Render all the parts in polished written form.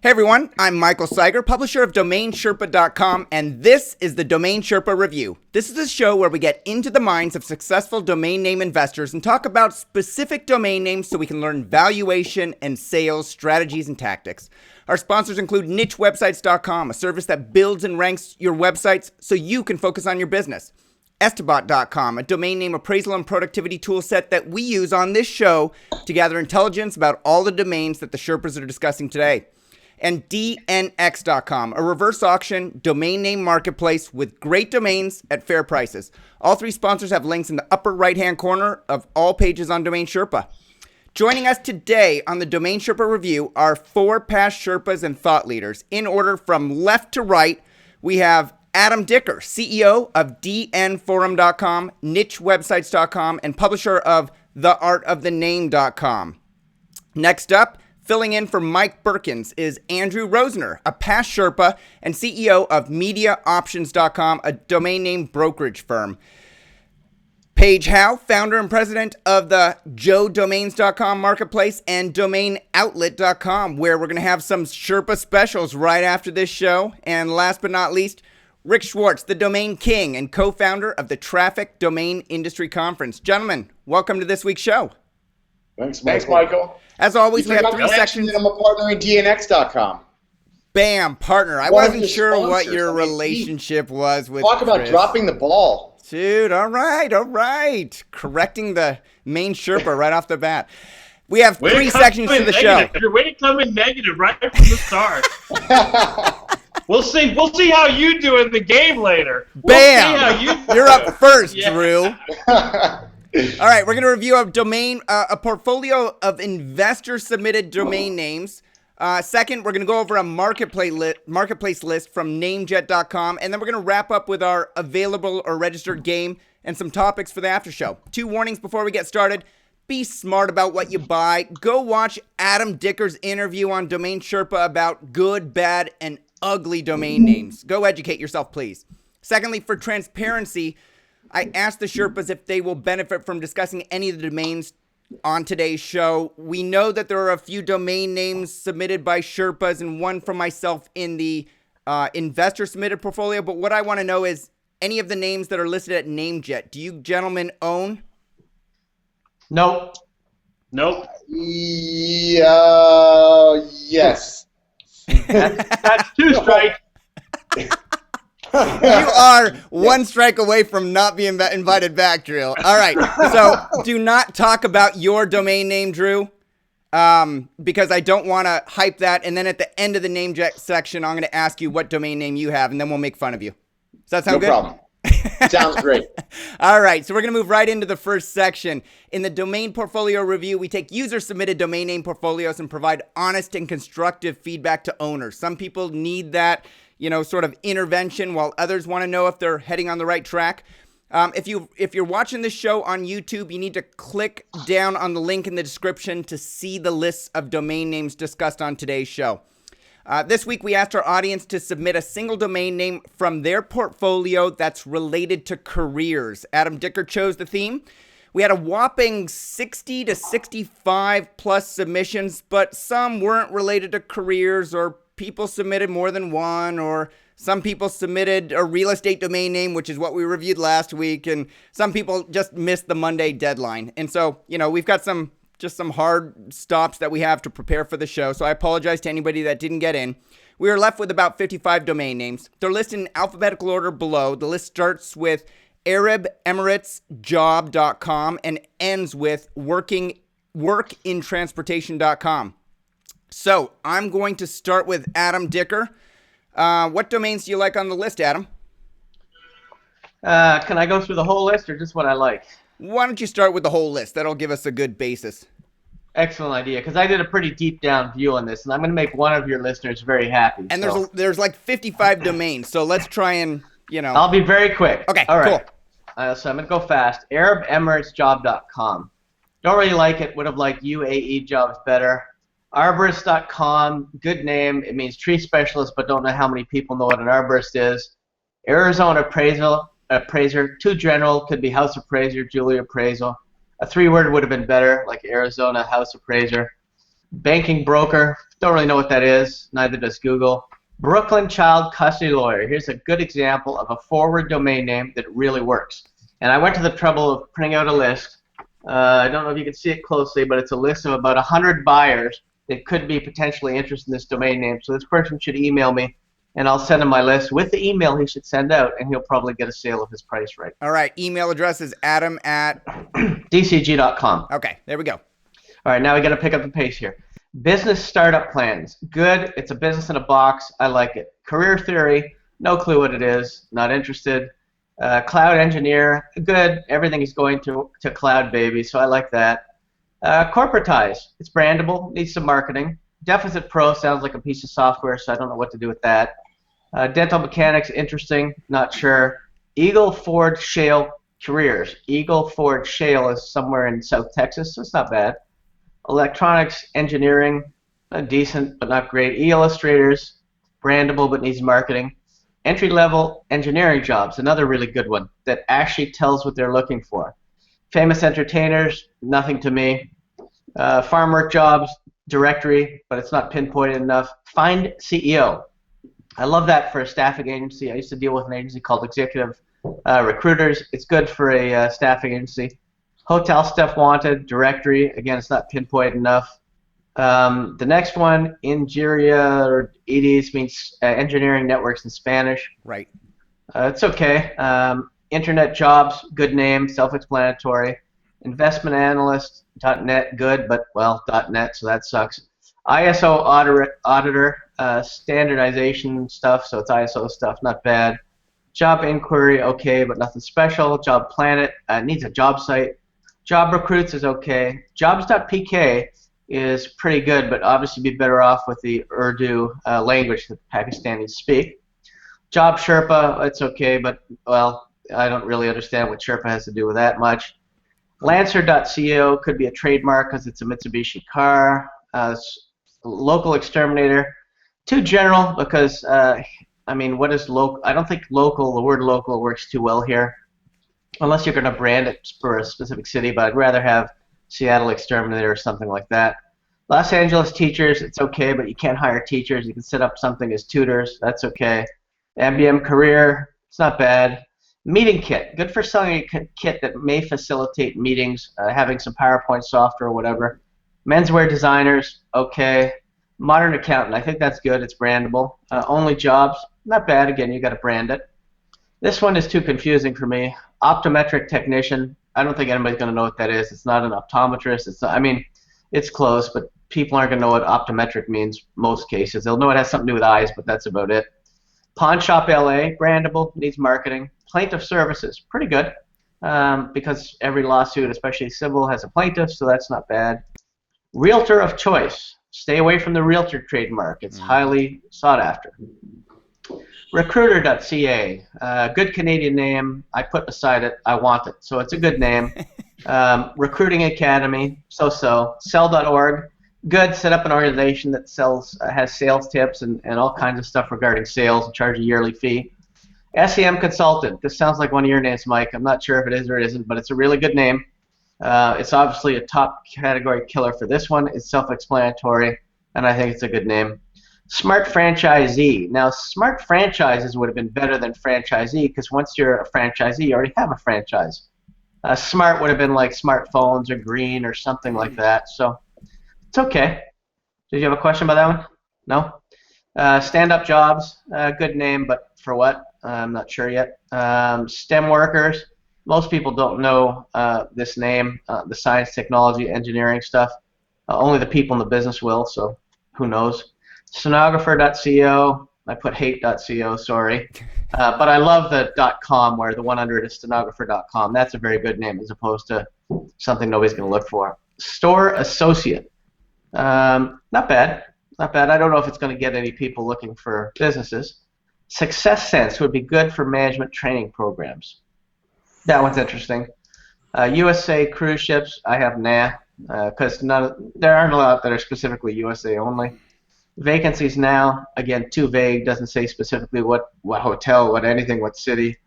Hey everyone, I'm Michael Seiger, publisher of DomainSherpa.com, and this is the DomainSherpa Review. This is a show where we get into the minds of successful domain name investors and talk about specific domain names so we can learn valuation and sales strategies and tactics. Our sponsors include nichewebsites.com, a service that builds and ranks your websites so you can focus on your business. Estibot.com, a domain name appraisal and productivity tool set that we use on this show to gather intelligence about all the domains that the Sherpas are discussing today. And DNX.com, a reverse auction domain name marketplace with great domains at fair prices. All three sponsors have links in the upper right-hand corner of all pages on Domain Sherpa. Joining us today on the Domain Sherpa Review are four past Sherpas and thought leaders. In order from left to right, we have Adam Dicker, CEO of dnforum.com, nichewebsites.com, and publisher of theartofthename.com. Next up, filling in for Mike Berkens is Andrew Rosener, a past Sherpa and CEO of MediaOptions.com, a domain name brokerage firm. Paige Howe, founder and president of the JoeDomains.com marketplace and DomainOutlet.com, where we're going to have some Sherpa specials right after this show. And last but not least, Rick Schwartz, the domain king and co-founder of the Traffic Domain Industry Conference. Gentlemen, welcome to this week's show. Thanks, Michael. As always, we have three sections. I'm a partner in DNX.com. Bam, partner. I wasn't sure what your relationship was with Talk about Chris. dropping the ball. Dude, all right. Correcting the main Sherpa right off the bat. We have three sections to the show. You're way to come in negative right from the start. We'll see how you do in the game later. Bam! You're up first, Yeah. Drew. All right, we're going to review a portfolio of investor-submitted domain names. Second, we're going to go over a marketplace list from namejet.com, and then we're going to wrap up with our available or registered game and some topics for the after show. Two warnings before we get started. Be smart about what you buy. Go watch Adam Dicker's interview on Domain Sherpa about good, bad, and ugly domain names. Go educate yourself, please. Secondly, for transparency, I asked the Sherpas if they will benefit from discussing any of the domains on today's show. We know that there are a few domain names submitted by Sherpas and one from myself in the investor submitted portfolio, but what I want to know is any of the names that are listed at NameJet, do you gentlemen own? Nope. Yes. That's two strikes. You are one strike away from not being invited back, Drew. All right, so do not talk about your domain name, Drew, because I don't want to hype that. And then at the end of the NameJet section, I'm going to ask you what domain name you have, and then we'll make fun of you. Does that sound good? No problem. Sounds great. All right, so we're going to move right into the first section. In the domain portfolio review, we take user-submitted domain name portfolios and provide honest and constructive feedback to owners. Some people need that, sort of intervention, while others want to know if they're heading on the right track. If you're watching this show on YouTube, you need to click down on the link in the description to see the lists of domain names discussed on today's show. This week, we asked our audience to submit a single domain name from their portfolio that's related to careers. Adam Dicker chose the theme. We had a whopping 60 to 65 plus submissions, but some weren't related to careers, or people submitted more than one, or some people submitted a real estate domain name, which is what we reviewed last week, and some people just missed the Monday deadline. And so, we've got some hard stops that we have to prepare for the show, so I apologize to anybody that didn't get in. We are left with about 55 domain names. They're listed in alphabetical order below. The list starts with ArabEmiratesJob.com and ends with workintransportation.com. So I'm going to start with Adam Dicker. What domains do you like on the list, Adam? Can I go through the whole list or just what I like? Why don't you start with the whole list? That'll give us a good basis. Excellent idea, because I did a pretty deep down view on this, and I'm going to make one of your listeners very happy. And there's like 55 domains, so let's try and, I'll be very quick. Okay, all right. Cool. So I'm going to go fast. ArabEmiratesJob.com. Don't really like it. Would have liked UAE jobs better. Arborist.com. Good name. It means tree specialist, but don't know how many people know what an arborist is. Arizona Appraiser. Too general. Could be House Appraiser, Julie Appraisal. A 3-word would have been better, like Arizona House Appraiser. Banking broker, don't really know what that is, neither does Google. Brooklyn Child Custody Lawyer, here's a good example of a forward domain name that really works. And I went to the trouble of printing out a list. I don't know if you can see it closely, but it's a list of about 100 buyers that could be potentially interested in this domain name. So this person should email me, and I'll send him my list with the email he should send out, and he'll probably get a sale of his price right. All right, email address is adam@dcg.com. Okay, there we go. All right, now we got to pick up the pace here. Business startup plans. Good. It's a business in a box. I like it. Career theory. No clue what it is. Not interested. Cloud engineer. Good. Everything is going to cloud, baby, so I like that. Corporatize. It's brandable. Needs some marketing. Deficit Pro sounds like a piece of software, so I don't know what to do with that. Dental mechanics. Interesting. Not sure. Eagle Ford Shale careers. Eagle Ford Shale is somewhere in South Texas, so it's not bad. Electronics engineering, decent but not great. E-illustrators, brandable but needs marketing. Entry-level engineering jobs, another really good one that actually tells what they're looking for. Famous entertainers, nothing to me. Farm work jobs, directory, but it's not pinpointed enough. Find CEO. I love that for a staffing agency. I used to deal with an agency called Executive Recruiters. It's good for a staffing agency. Hotel stuff wanted, directory, again, it's not pinpointed enough. The next one, Ingeria or EDs means engineering networks in Spanish. Right. It's okay. Internet jobs, good name, self-explanatory. Investment analyst, .net, good, but, well, .net, so that sucks. ISO auditor, standardization stuff, so it's ISO stuff, not bad. Job inquiry, okay, but nothing special. Job planet, needs a job site. Job recruits is okay. Jobs.pk is pretty good, but obviously be better off with the Urdu language that Pakistanis speak. Job Sherpa, it's okay, but, well, I don't really understand what Sherpa has to do with that much. Lancer.co could be a trademark because it's a Mitsubishi car. Local exterminator, too general because, I mean, what is local? I don't think local, the word local works too well here. Unless you're going to brand it for a specific city, but I'd rather have Seattle Exterminator or something like that. Los Angeles teachers, it's okay, but you can't hire teachers. You can set up something as tutors. That's okay. MBM career, it's not bad. Meeting kit, good for selling a kit that may facilitate meetings, having some PowerPoint software or whatever. Menswear designers, okay. Modern accountant, I think that's good. It's brandable. Only jobs, not bad. Again, you got to brand it. This one is too confusing for me. Optometric technician. I don't think anybody's going to know what that is. It's not an optometrist. It's not, I mean, it's close, but people aren't going to know what optometric means most cases. They'll know it has something to do with eyes, but that's about it. Pawn Shop LA, brandable, needs marketing. Plaintiff services, pretty good, because every lawsuit, especially civil, has a plaintiff, so that's not bad. Realtor of choice. Stay away from the realtor trademark. It's highly sought after. Recruiter.ca, good Canadian name. I put beside it, I want it, so it's a good name. Recruiting Academy, so-so. Sell.org, good. Set up an organization that sells, has sales tips and all kinds of stuff regarding sales and charge a yearly fee. SEM Consultant, this sounds like one of your names, Mike. I'm not sure if it is or it isn't, but it's a really good name. It's obviously a top category killer for this one. It's self-explanatory, and I think it's a good name. Smart Franchisee. Now, smart franchises would have been better than franchisee because once you're a franchisee, you already have a franchise. Smart would have been like smartphones or green or something like that. So it's okay. Did you have a question about that one? No? Stand-up jobs. Good name, but for what? I'm not sure yet. STEM workers. Most people don't know this name, the science, technology, engineering stuff. Only the people in the business will, so who knows. Stenographer.co. I put hate.co, sorry. But I love the .com where the one under it is stenographer.com. That's a very good name as opposed to something nobody's going to look for. Store associate. Not bad. Not bad. I don't know if it's going to get any people looking for businesses. Success Sense would be good for management training programs. That one's interesting. USA cruise ships, I have nah, because there aren't a lot that are specifically USA only. Vacancies now, again, too vague, doesn't say specifically what hotel, what anything, what city.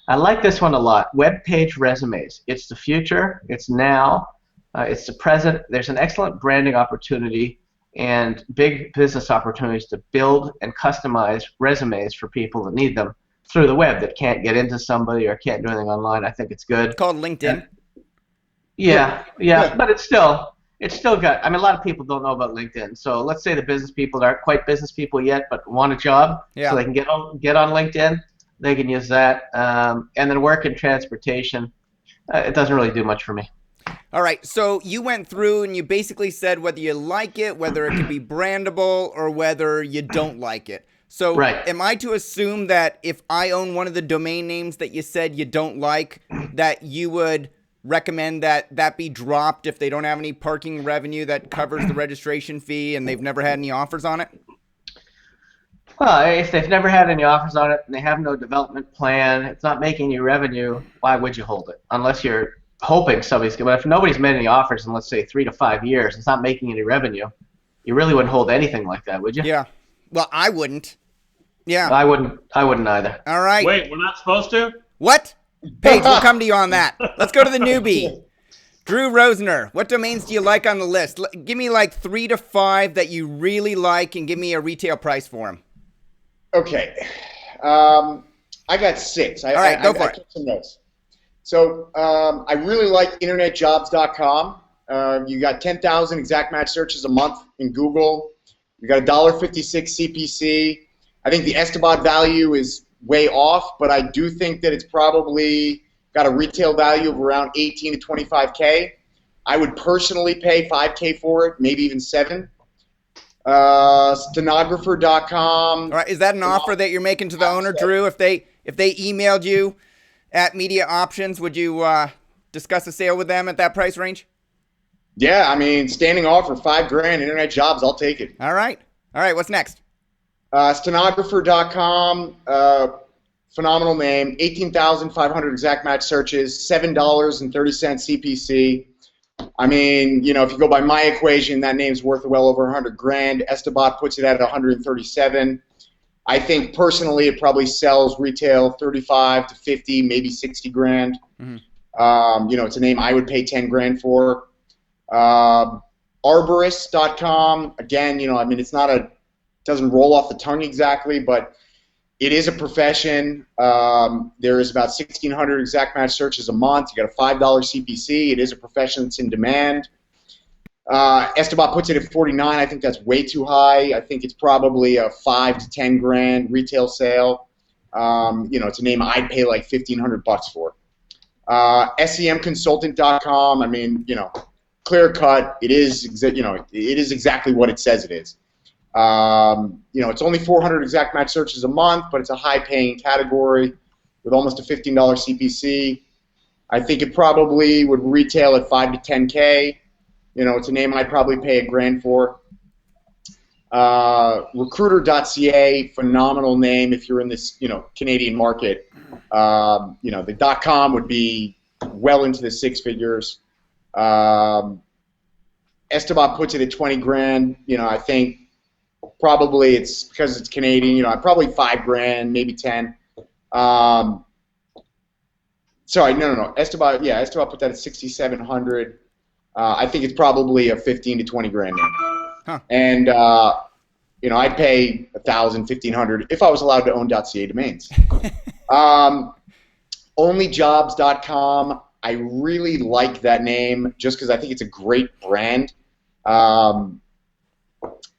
I like this one a lot. Web page resumes. It's the future, it's now, it's the present. There's an excellent branding opportunity and big business opportunities to build and customize resumes for people that need them through the web that can't get into somebody or can't do anything online. I think it's good. It's called LinkedIn. Yeah, but it's still got. I mean, a lot of people don't know about LinkedIn. So let's say the business people that aren't quite business people yet, but want a job, so they can get on LinkedIn. They can use that, and then work in transportation. It doesn't really do much for me. All right, so you went through and you basically said whether you like it, whether it can be brandable, or whether you don't like it. So am I to assume that if I own one of the domain names that you said you don't like, that you would recommend that be dropped if they don't have any parking revenue that covers the registration fee and they've never had any offers on it? Well, if they've never had any offers on it and they have no development plan, it's not making any revenue, why would you hold it? Unless you're hoping somebody's going to. But if nobody's made any offers in, let's say, 3 to 5 years, it's not making any revenue, you really wouldn't hold anything like that, would you? Yeah. Well, I wouldn't. Yeah. I wouldn't either. All right. Wait, we're not supposed to? What? Paige, we'll come to you on that. Let's go to the newbie. Drew Rosener, what domains do you like on the list? Give me like 3 to 5 that you really like and give me a retail price for them. Okay. I got 6. All right, go for it. I took some notes. So I really like internetjobs.com. You got 10,000 exact match searches a month in Google. You got $1.56 CPC. I think the Esteban value is way off, but I do think that it's probably got a retail value of around 18 to 25K. I would personally pay 5K for it, maybe even 7. Stenographer.com. All right, is that an offer that you're making to the owner, Drew? If they emailed you at MediaOptions, would you discuss a sale with them at that price range? Yeah, I mean, standing offer, $5,000, internet jobs, I'll take it. All right, what's next? Stenographer.com, phenomenal name, 18,500 exact match searches, $7.30 CPC. I mean, you know, if you go by my equation, that name's worth well over $100,000. Esteban puts it at 137. I think personally, it probably sells retail 35 to 50, maybe 60 grand. Mm-hmm. You know, it's a name I would pay 10 grand for. Arborist.com, again, you know, I mean, it's not doesn't roll off the tongue exactly, but it is a profession. There is about 1,600 exact match searches a month. You got a $5 CPC. It is a profession that's in demand. Esteban puts it at 49. I think that's way too high. I think it's probably a 5 to 10 grand retail sale. You know, it's a name I'd pay like $1,500 for. SEMconsultant.com. I mean, you know, clear cut. It is, you know, it is exactly what it says it is. You know, it's only 400 exact match searches a month, but it's a high-paying category with almost a $15 CPC. I think it probably would retail at 5 to 10K. You know, it's a name I'd probably pay $1,000 for. Recruiter.ca, phenomenal name if you're in this, you know, Canadian market. You know, the .com would be well into the 6 figures. Esteban puts it at 20 grand. You know, I think probably it's because it's Canadian. You know, probably $5,000, maybe 10. Sorry, no. Esteban put that at 6,700. I think it's probably a 15 to 20 grand name. Huh. And you know, I'd pay 1,000, 1,500 if I was allowed to own .ca domains. Onlyjobs.com. I really like that name just because I think it's a great brand.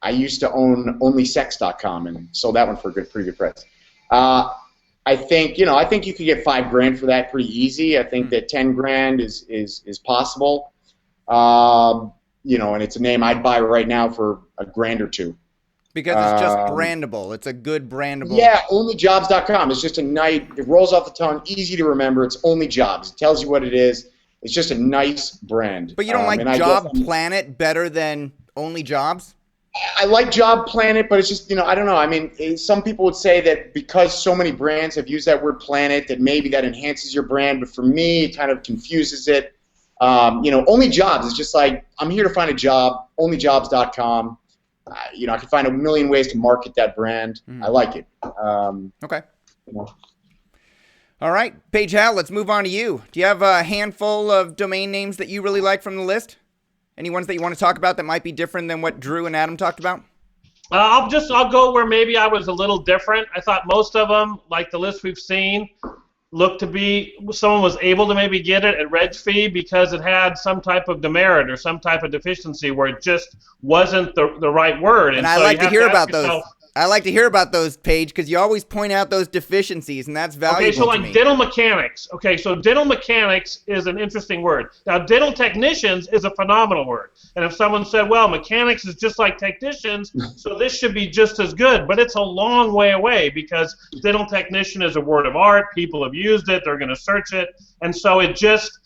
I used to own onlysex.com and sold that one for a pretty good price. I think you could get $5,000 for that pretty easy. I think that 10 grand is possible. You know, and it's a name I'd buy right now for $1,000 or $2,000. Because it's just brandable. It's a good brandable. Yeah, onlyjobs.com. It's just it rolls off the tongue, easy to remember. It's Only Jobs. It tells you what it is. It's just a nice brand. But you don't like Job Planet better than Only Jobs? I like Job Planet, but it's just, you know, I don't know. I mean, some people would say that because so many brands have used that word planet, that maybe that enhances your brand. But for me, it kind of confuses it. You know, Only Jobs is just like, I'm here to find a job, onlyjobs.com. You know, I can find a million ways to market that brand. I like it. Okay. You know. All right, Paige Hal, let's move on to you. Do you have a handful of domain names that you really like from the list? Any ones that you want to talk about that might be different than what Drew and Adam talked about? I'll go where maybe I was a little different. I thought most of them, like the list we've seen, looked to be someone was able to maybe get it at reg fee because it had some type of demerit or some type of deficiency where it just wasn't the right word. And I like to hear about those. I like to hear about those, Paige, because you always point out those deficiencies, and that's valuable. Okay, so like dental mechanics. Okay, so dental mechanics is an interesting word. Now, dental technicians is a phenomenal word. And if someone said, well, mechanics is just like technicians, so this should be just as good. But it's a long way away because dental technician is a word of art. People have used it. They're going to search it. And so it just,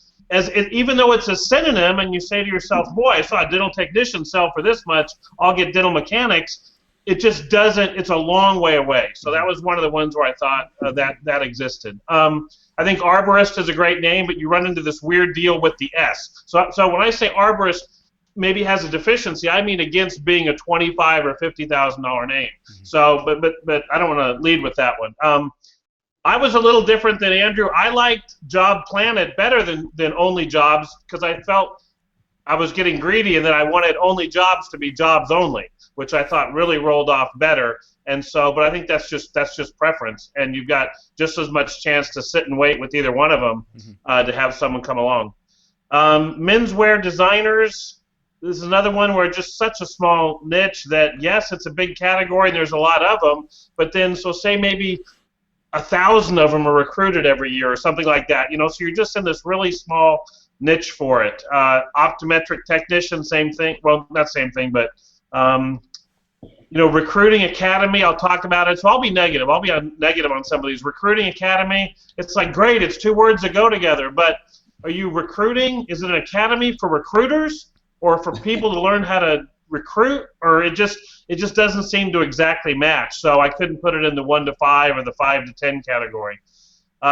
even though it's a synonym and you say to yourself, boy, I saw a dental technician sell for this much, I'll get dental mechanics. It just doesn't. It's a long way away. So that was one of the ones where I thought that existed. I think arborist is a great name, but you run into this weird deal with the S. So when I say arborist maybe has a deficiency, I mean against being a $25,000 or $50,000 name. So, but I don't want to lead with that one. I was a little different than Andrew. I liked Job Planet better than Only Jobs because I felt I was getting greedy and then I wanted Only Jobs to be jobs only, which I thought really rolled off better. And so, but I think that's just preference, and you've got just as much chance to sit and wait with either one of them to have someone come along. Menswear designers, this is another one where it's just such a small niche that, yes, it's a big category and there's a lot of them, but then, so say maybe 1,000 of them are recruited every year or something like that, so you're just in this really small niche for it. Optometric technician, same thing. Well, not same thing, but recruiting academy, I'll talk about it. So I'll be negative. I'll be negative on some of these. Recruiting academy, it's like, great, it's two words that go together, but are you recruiting? Is it an academy for recruiters or for people to learn how to recruit? Or it just doesn't seem to exactly match. So I couldn't put it in the 1 to 5 or the 5 to 10 category.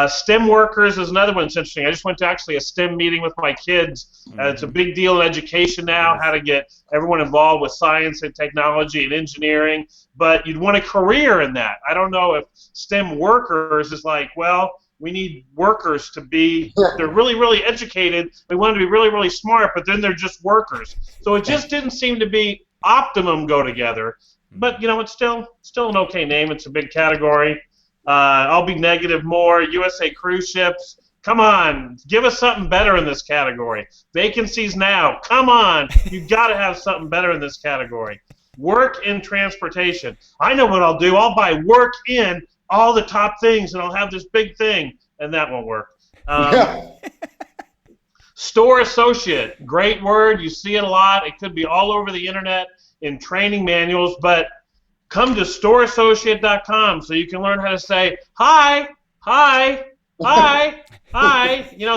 STEM workers is another one that's interesting. I just went to actually a STEM meeting with my kids. It's a big deal in education now, how to get everyone involved with science and technology and engineering, but you'd want a career in that. I don't know if STEM workers is like, well, we need workers to be, they're really, really educated. We want them to be really, really smart, but then they're just workers. So it just didn't seem to be optimum go together. But, it's still an okay name. It's a big category. I'll be negative more. USA cruise ships. Come on, give us something better in this category. Vacancies now. Come on, you got to have something better in this category. Work in transportation. I know what I'll do. I'll buy work in all the top things, and I'll have this big thing, and that won't work. Store associate. Great word. You see it a lot. It could be all over the internet in training manuals, but come to storeassociate.com so you can learn how to say, hi,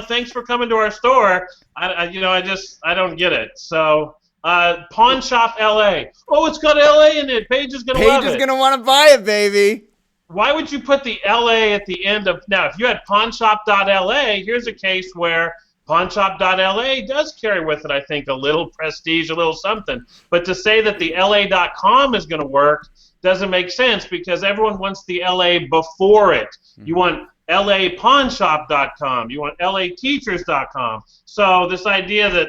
thanks for coming to our store. I don't get it. So, Pawn Shop LA. Oh, it's got LA in it. Paige is going to love it. Paige is going to want to buy it, baby. Why would you put the LA at the end of, now, if you had pawnshop.la, here's a case where pawnshop.la does carry with it, I think, a little prestige, a little something. But to say that the LA.com is going to work doesn't make sense because everyone wants the LA before it. You want LApawnshop.com. You want LAteachers.com. So this idea that,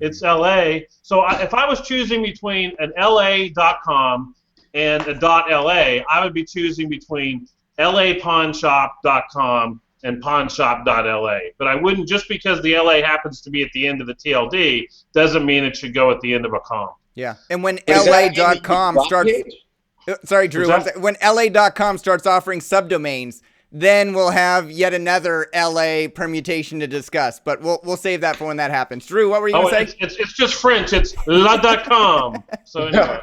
it's LA. So if I was choosing between an LA.com and a .LA, I would be choosing between LApawnshop.com and pawnshop.la. But I wouldn't, just because the LA happens to be at the end of the TLD, doesn't mean it should go at the end of a com. Yeah, and when LA.com starts... Sorry, Drew. When LA.com starts offering subdomains, then we'll have yet another LA permutation to discuss. But we'll save that for when that happens. Drew, what were you going to say? It's just French. It's la.com. So anyway.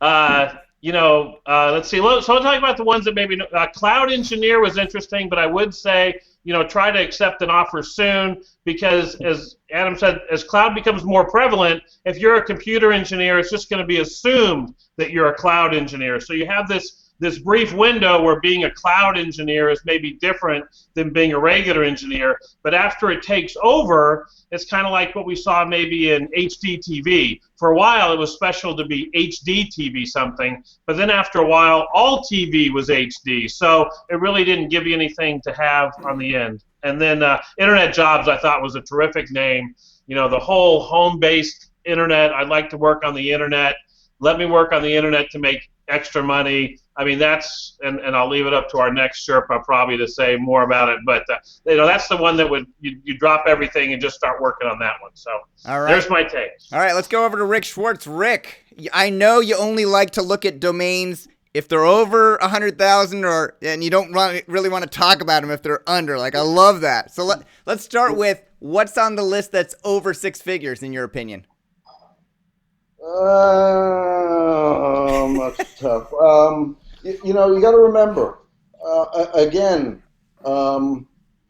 Let's see. So I'll talk about the ones that maybe cloud engineer was interesting, but I would say, try to accept an offer soon because, as Adam said, as cloud becomes more prevalent, if you're a computer engineer, it's just going to be assumed that you're a cloud engineer. So you have this brief window where being a cloud engineer is maybe different than being a regular engineer, but after it takes over, it's kind of like what we saw maybe in HD TV. For a while, it was special to be HD TV something, but then after a while, all TV was HD, so it really didn't give you anything to have on the end. And then Internet Jobs, I thought, was a terrific name. the whole home-based internet. I'd like to work on the internet. Let me work on the internet to make extra money. I mean, that's, and I'll leave it up to our next Sherpa probably to say more about it. But that's the one that would you drop everything and just start working on that one. So all right. There's my take. All right, let's go over to Rick Schwartz. Rick, I know you only like to look at domains if they're over 100,000, and you don't really want to talk about them if they're under. Like, I love that. So let's start with what's on the list that's over 6 figures in your opinion. That's tough. You got to remember, again, a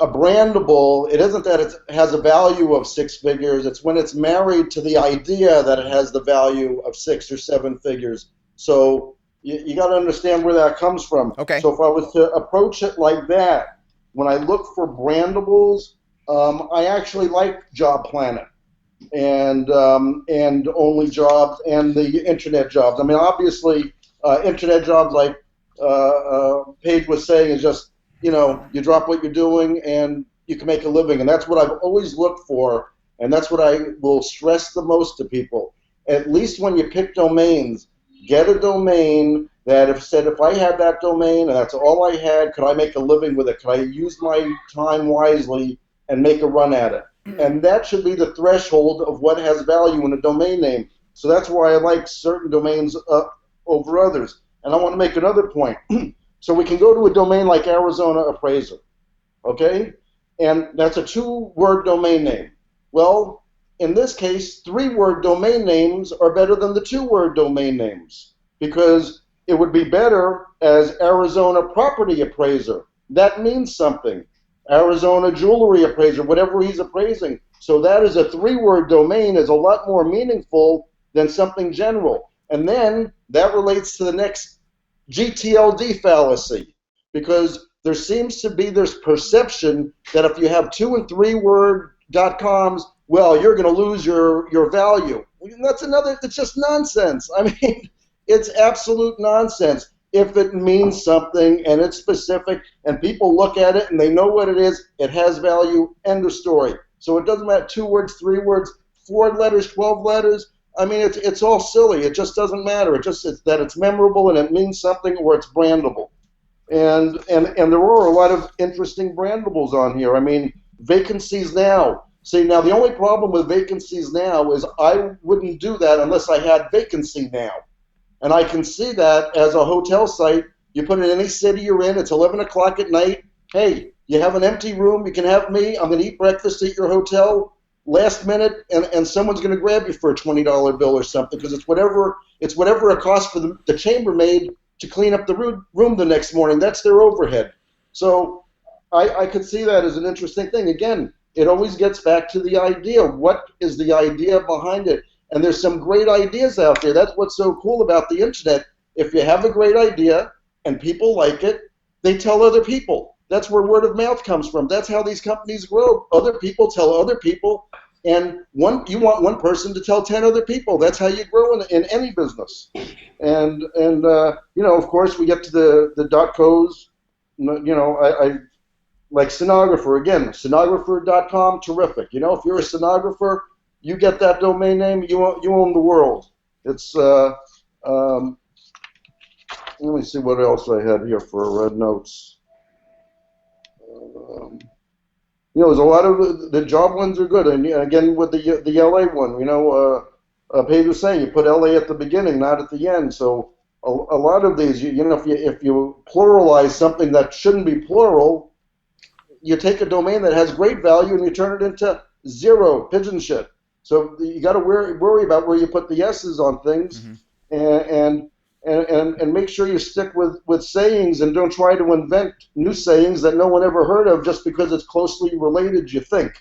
brandable, it isn't that it has a value of 6 figures. It's when it's married to the idea that it has the value of 6 or 7 figures. So you got to understand where that comes from. Okay. So if I was to approach it like that, when I look for brandables, I actually like Job Planet and Only Jobs and the internet jobs. I mean, obviously, internet jobs, like Paige was saying, is just, you drop what you're doing and you can make a living. And that's what I've always looked for, and that's what I will stress the most to people. At least when you pick domains, get a domain that if I had that domain and that's all I had, could I make a living with it? Could I use my time wisely and make a run at it? And that should be the threshold of what has value in a domain name. So that's why I like certain domains over others. And I want to make another point. So we can go to a domain like Arizona Appraiser, okay? And that's a 2-word domain name. Well, in this case, 3-word domain names are better than the 2-word domain names, because it would be better as Arizona Property Appraiser. That means something. Arizona Jewelry Appraiser, whatever he's appraising. So that is a 3-word domain, is a lot more meaningful than something general. And then that relates to the next GTLD fallacy, because there seems to be this perception that if you have 2- and 3-word .coms, well, you're going to lose your value. It's just nonsense. I mean, it's absolute nonsense. If it means something and it's specific and people look at it and they know what it is, it has value, end of story. So it doesn't matter 2 words, 3 words, 4 letters, 12 letters. I mean, it's all silly. It just doesn't matter. It's that it's memorable and it means something, or it's brandable. And there are a lot of interesting brandables on here. I mean, vacancies now. See, now the only problem with vacancies now is I wouldn't do that unless I had vacancy now. And I can see that as a hotel site. You put it in any city you're in, it's 11 o'clock at night. Hey, you have an empty room, you can have me. I'm going to eat breakfast at your hotel last minute, and someone's going to grab you for a $20 bill or something, because it's whatever it costs for the chambermaid to clean up the room the next morning. That's their overhead. So I could see that as an interesting thing. Again, it always gets back to the idea. What is the idea behind it? And there's some great ideas out there. That's what's so cool about the internet. If you have a great idea and people like it, they tell other people. That's where word of mouth comes from. That's how these companies grow. Other people tell other people, and you want one person to tell 10 other people. That's how you grow in any business. And of course, we get to the .co's. I like stenographer. Again, stenographer.com, terrific. If you're a stenographer, you get that domain name, you own the world. It's let me see what else I had here for notes. There's a lot of the job ones are good, and again with the LA one, Paige was saying you put LA at the beginning, not at the end. So a lot of these, if you pluralize something that shouldn't be plural, you take a domain that has great value and you turn it into 0 pigeon shit. So you got to worry about where you put the S's on things, and make sure you stick with sayings and don't try to invent new sayings that no one ever heard of just because it's closely related, you think.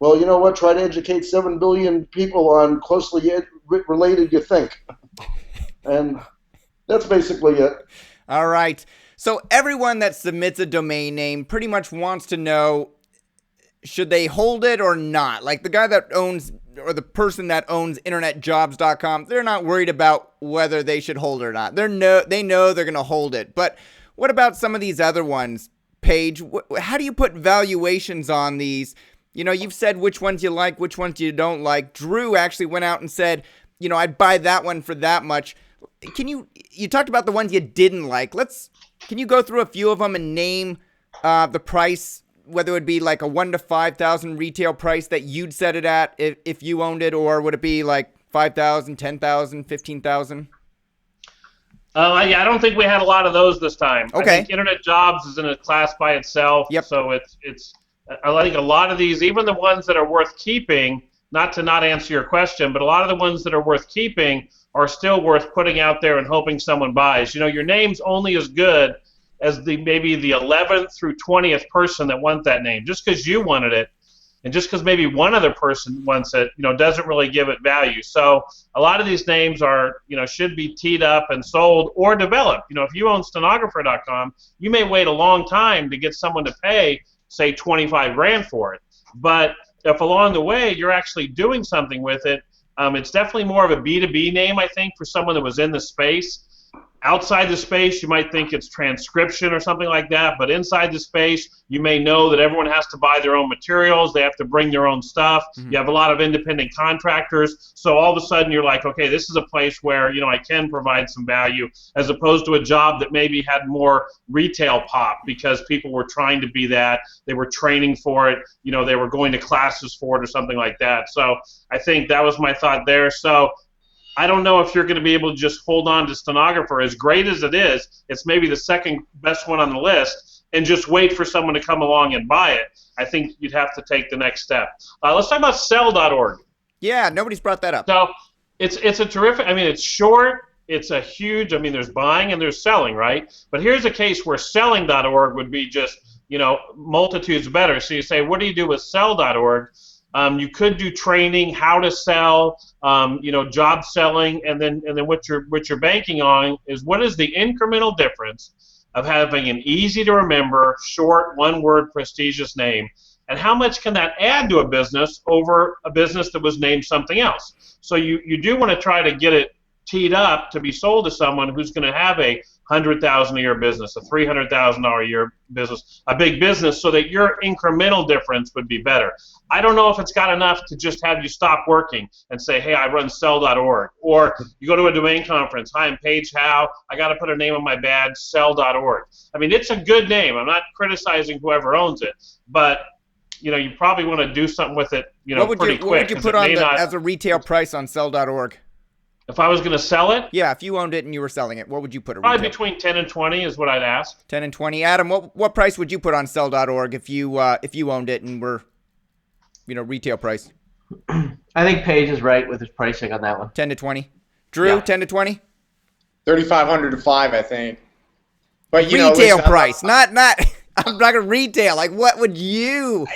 Well, you know what? Try to educate 7 billion people on closely related, you think. And that's basically it. All right. So everyone that submits a domain name pretty much wants to know, should they hold it or not? Like the guy that owns, or the person that owns internetjobs.com, they're not worried about whether they should hold it or not. They know they're going to hold it. But what about some of these other ones, Paige? How do you put valuations on these You know, you've said which ones you like, which ones you don't like. Drew actually went out and said, you know, I'd buy that one for that much. You talked about the ones you didn't like. Can you go through a few of them and name the price, whether it would be like a 1 to 5,000 retail price that you'd set it at if you owned it, or would it be like 5,000, 10,000, 15,000? Yeah, I don't think we had a lot of those this time. Okay. I think Internet Jobs is in a class by itself. Yep. So it's I think a lot of these, even the ones that are worth keeping, not to not answer your question, but a lot of the ones that are worth keeping are still worth putting out there and hoping someone buys. You know, your name's only as good as maybe the 11th through 20th person that want that name. Just because you wanted it, and just because maybe one other person wants it, you know, doesn't really give it value. So a lot of these names are, you know, should be teed up and sold or developed. You know, if you own stenographer.com, you may wait a long time to get someone to pay, say, 25 grand for it. But if along the way you're actually doing something with it, it's definitely more of a B2B name, I think, for someone that was in the space. Outside the space, you might think it's transcription or something like that, but inside the space, you may know that everyone has to buy their own materials, they have to bring their own stuff, you have a lot of independent contractors, so all of a sudden you're like, okay, this is a place where, you know, I can provide some value, as opposed to a job that maybe had more retail pop because people were trying to be that, they were training for it, you know, they were going to classes for it or something like that. So I think that was my thought there. So I don't know if you're going to be able to just hold on to stenographer. As great as it is, it's maybe the second best one on the list, and just wait for someone to come along and buy it. I think you'd have to take the next step. Let's talk about sell.org. Yeah, nobody's brought that up. So it's a terrific, I mean, it's short, it's a huge, I mean, there's buying and there's selling, right? But here's a case where selling.org would be just, you know, multitudes better. So you say, what do you do with sell.org? You could do training, how to sell, you know, job selling, and then what you're banking on is what is the incremental difference of having an easy to remember, short, one-word, prestigious name, and how much can that add to a business over a business that was named something else? So you do want to try to get it teed up to be sold to someone who's going to have a $100,000 a year business, a $300,000 a year business, a big business, so that your incremental difference would be better. I don't know if it's got enough to just have you stop working and say, hey, I run sell.org. Or you go to a domain conference, hi, I'm Paige Howe, I got to put a name on my badge, sell.org. I mean, it's a good name. I'm not criticizing whoever owns it, but you know, you probably want to do something with it, you know, pretty quick. What would you put on as a retail price on sell.org? If I was going to sell it? Yeah, if you owned it and you were selling it, what would you put a Probably retail? between 10 and 20 is what I'd ask. 10 and 20. Adam, what price would you put on sell.org if you owned it and were, you know, retail price? I think Paige is right with his pricing on that one. 10 to 20. Drew, Yeah. 10 to 20? 3,500 to 5, I think. But you Retail know, price, not I'm not gonna retail. Like, what would you?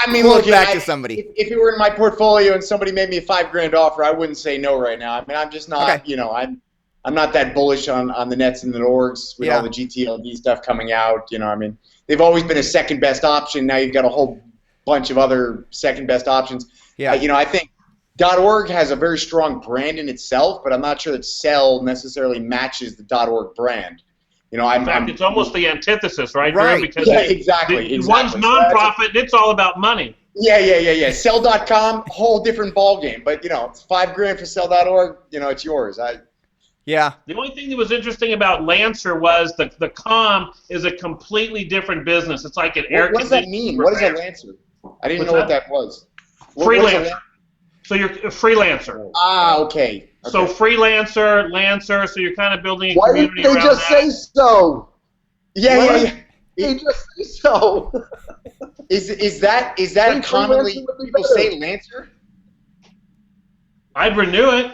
I mean, quote look, back to somebody? If it were in my portfolio and somebody made me a $5,000 offer, I wouldn't say no right now. I mean, I'm just not, Okay. you know, I'm not that bullish on the nets and the orgs with all the GTLD stuff coming out. You know, I mean, they've always been a second best option. Now you've got a whole bunch of other second best options. Yeah. You know, I think .org has a very strong brand in itself, but I'm not sure that Sell necessarily matches the .org brand. You know, In fact, it's almost the antithesis, right, Drew? Right. Because Yeah, exactly. one's nonprofit, and it's all about money. Yeah. Sell.com, whole different ballgame. But, you know, it's $5,000 for Sell.org, you know, it's yours. Yeah. The only thing that was interesting about Lancer was the com is a completely different business. It's like an air What does that conditioning mean? What is a repair. Lancer? I didn't What's know what that? that was. What is a Freelancer. Lancer? So you're a freelancer. Okay. So freelancer, Lancer, so you're kind of building a Why didn't community they around just that. say so? Yeah. They just say so. Is that Think commonly Freelancer would be people better. say Lancer? I'd renew it.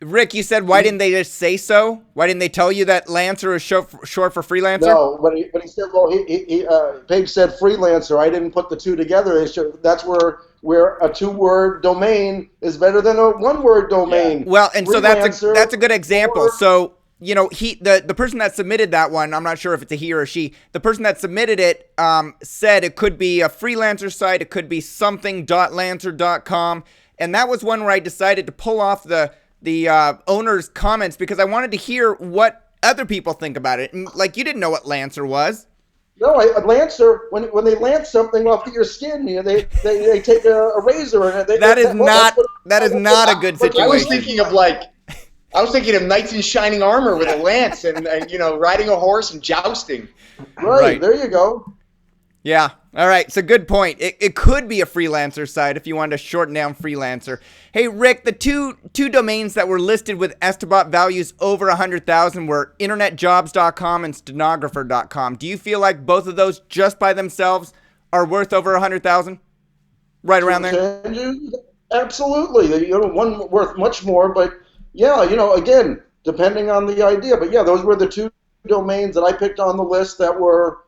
Rick, you said, why didn't they just say so? Why didn't they tell you that Lancer is short for freelancer? No, but he said, well, Paige said freelancer. I didn't put the two together. That's where a two-word domain is better than a one-word domain. Well, and so that's Freelancer a good example. or- So, you know, the person that submitted that one, I'm not sure if it's a he or a she, the person that submitted it said it could be a freelancer site, it could be something.lancer.com, and that was one where I decided to pull off the owner's comments because I wanted to hear what other people think about it. And, like, you didn't know what Lancer was. No, a lancer, when they lance something off of your skin, they take a razor and that is not a good situation. I was thinking of knights in shining armor with a lance and riding a horse and jousting. Right, there you go. Yeah. All right. So good point. It could be a freelancer site if you wanted to shorten down freelancer. Hey, Rick, the two domains that were listed with Estabot values over 100,000 were internetjobs.com and stenographer.com. Do you feel like both of those just by themselves are worth over 100,000? Right around there? Absolutely. One worth much more, but yeah, again, depending on the idea. But yeah, those were the two domains that I picked on the list that were,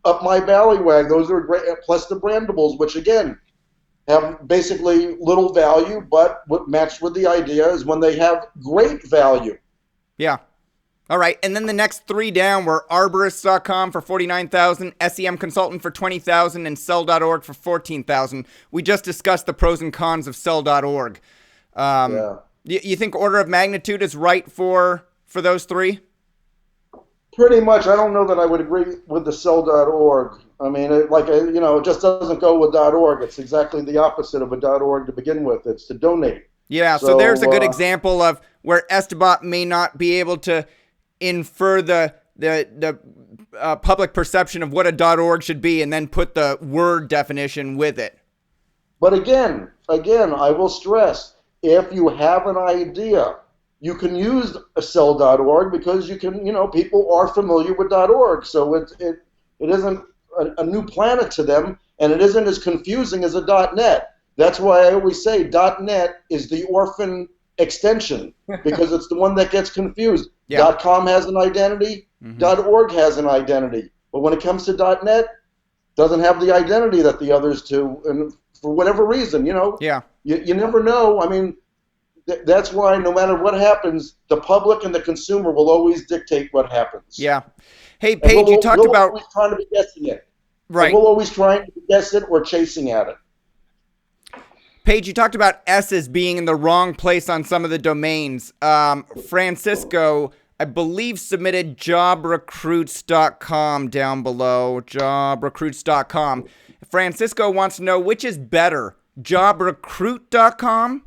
up my ballywag. Those are great, plus the brandables, which again have basically little value, but what matched with the idea is when they have great value. Yeah. All right. And then the next three down were arborist.com for 49,000, SEM consultant for 20,000, and sell.org for 14,000. We just discussed the pros and cons of sell.org. Yeah. You think order of magnitude is right for those three? Pretty much. I don't know that I would agree with the sell.org. I mean, it just doesn't go with .org. It's exactly the opposite of a .org to begin with. It's to donate. Yeah, so there's a good example of where Estabot may not be able to infer the public perception of what a .org should be and then put the word definition with it. But again, I will stress, if you have an idea, you can use a sell.org because you can, people are familiar with .org, so it isn't a new planet to them, and it isn't as confusing as a .net. That's why I always say .net is the orphan extension because it's the one that gets confused. Yeah. .com has an identity, .org has an identity, but when it comes to .net, doesn't have the identity that the others do, and for whatever reason, Yeah. You never know. I mean, that's why no matter what happens, the public and the consumer will always dictate what happens. Yeah. Hey, Paige, you talked about... We're always trying to be guessing it. Right. We're always trying to guess it or chasing at it. Paige, you talked about S's being in the wrong place on some of the domains. Francisco, I believe, submitted jobrecruits.com down below. Jobrecruits.com. Francisco wants to know which is better, jobrecruit.com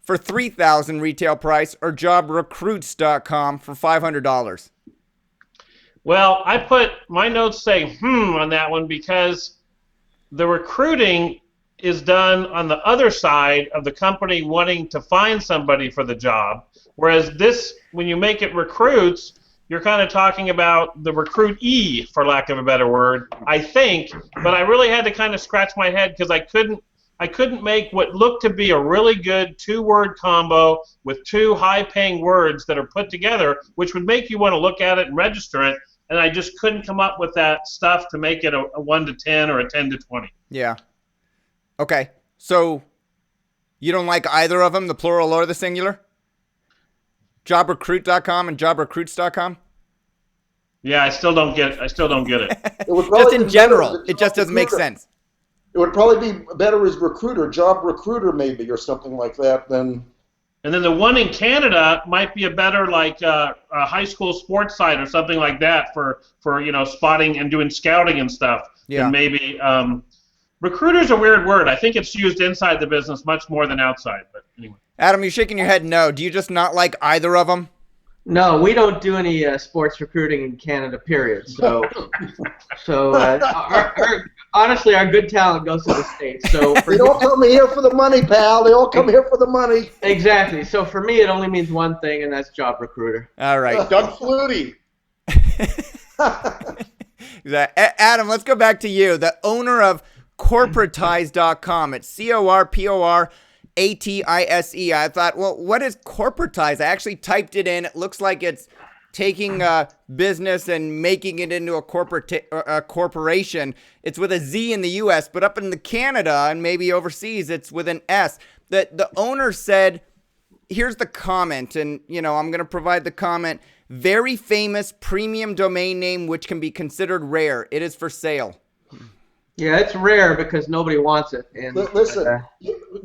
for $3,000 retail price or jobrecruits.com for $500. Well, I put my notes say on that one because the recruiting is done on the other side of the company wanting to find somebody for the job, whereas this, when you make it recruits, you're kind of talking about the recruitee, for lack of a better word, I think, but I really had to kind of scratch my head because I couldn't make what looked to be a really good two-word combo with two high-paying words that are put together, which would make you want to look at it and register it, and I just couldn't come up with that stuff to make it a 1 to 10 or a 10 to 20. Yeah. Okay. So you don't like either of them, the plural or the singular? Jobrecruit.com and jobrecruits.com? Yeah, I still don't get it. Just in general, it just doesn't make sense. It would probably be better as recruiter, job recruiter maybe, or something like that. And then the one in Canada might be a better a high school sports site or something like that for spotting and doing scouting and stuff. Yeah. And maybe recruiter's a weird word. I think it's used inside the business much more than outside. But anyway. Adam, you're shaking your head no. Do you just not like either of them? No, we don't do any sports recruiting in Canada, period. So honestly, our good talent goes to the States. So they all come here for the money, pal. They all come here for the money. Exactly. So for me, it only means one thing, and that's job recruiter. All right. Doug Flutie. Adam, let's go back to you. The owner of corporatize.com. It's CORPORATISE. I thought, well, what is corporatize? I actually typed it in. It looks like it's taking a business and making it into a corporation. It's with a Z in the U.S., but up in the Canada and maybe overseas, it's with an S. The owner said, here's the comment, and I'm going to provide the comment. Very famous premium domain name which can be considered rare. It is for sale. Yeah, it's rare because nobody wants it. And listen,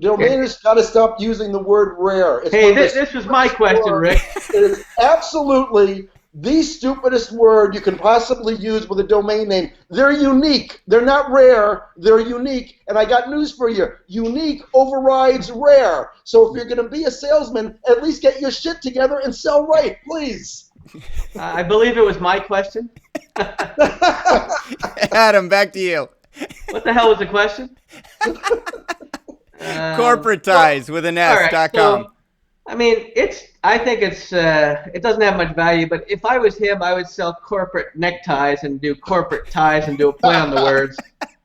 domainers got to stop using the word rare. This was my question, Rick. It is absolutely the stupidest word you can possibly use with a domain name. They're unique. They're not rare. They're unique. And I got news for you. Unique overrides rare. So if you're going to be a salesman, at least get your shit together and sell right, please. I believe it was my question. Adam, back to you. What the hell was the question? Corporate ties with an S, all right, .com. so, I mean, I think it doesn't have much value, but if I was him, I would sell corporate neckties and do corporate ties and do a play on the words.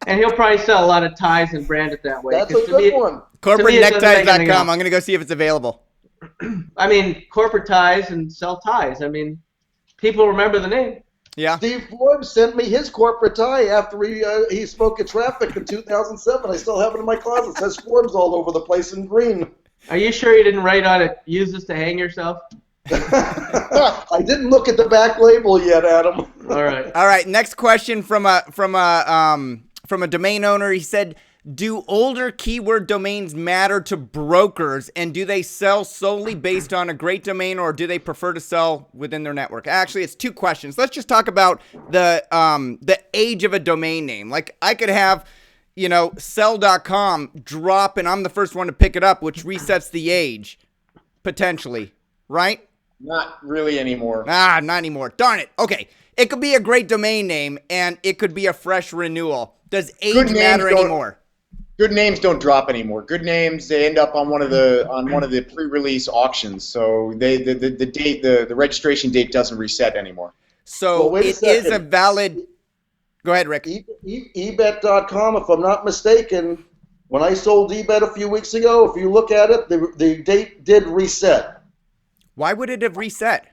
And he'll probably sell a lot of ties and brand it that way. That's a good one. CorporateNeckties.com. I'm going to go see if it's available. I mean, corporate ties and sell ties. I mean, people remember the name. Yeah. Steve Forbes sent me his corporate tie after he spoke at Traffic in 2007. I still have it in my closet. It says Forbes all over the place in green. Are you sure you didn't write on it, use this to hang yourself? I didn't look at the back label yet, Adam. All right. All right. Next question from a domain owner. He said, do older keyword domains matter to brokers, and do they sell solely based on a great domain, or do they prefer to sell within their network? Actually, it's two questions. Let's just talk about the age of a domain name. Like, I could have, sell.com drop, and I'm the first one to pick it up, which resets the age, potentially, right? Not really anymore. Not anymore. Darn it. Okay. It could be a great domain name, and it could be a fresh renewal. Does age matter anymore? Good names don't drop anymore. Good names, they end up on one of the pre-release auctions. So the registration date doesn't reset anymore. So it is a valid. Go ahead, Rick. ebet.com, if I'm not mistaken, when I sold ebet a few weeks ago, if you look at it, the date did reset. Why would it have reset?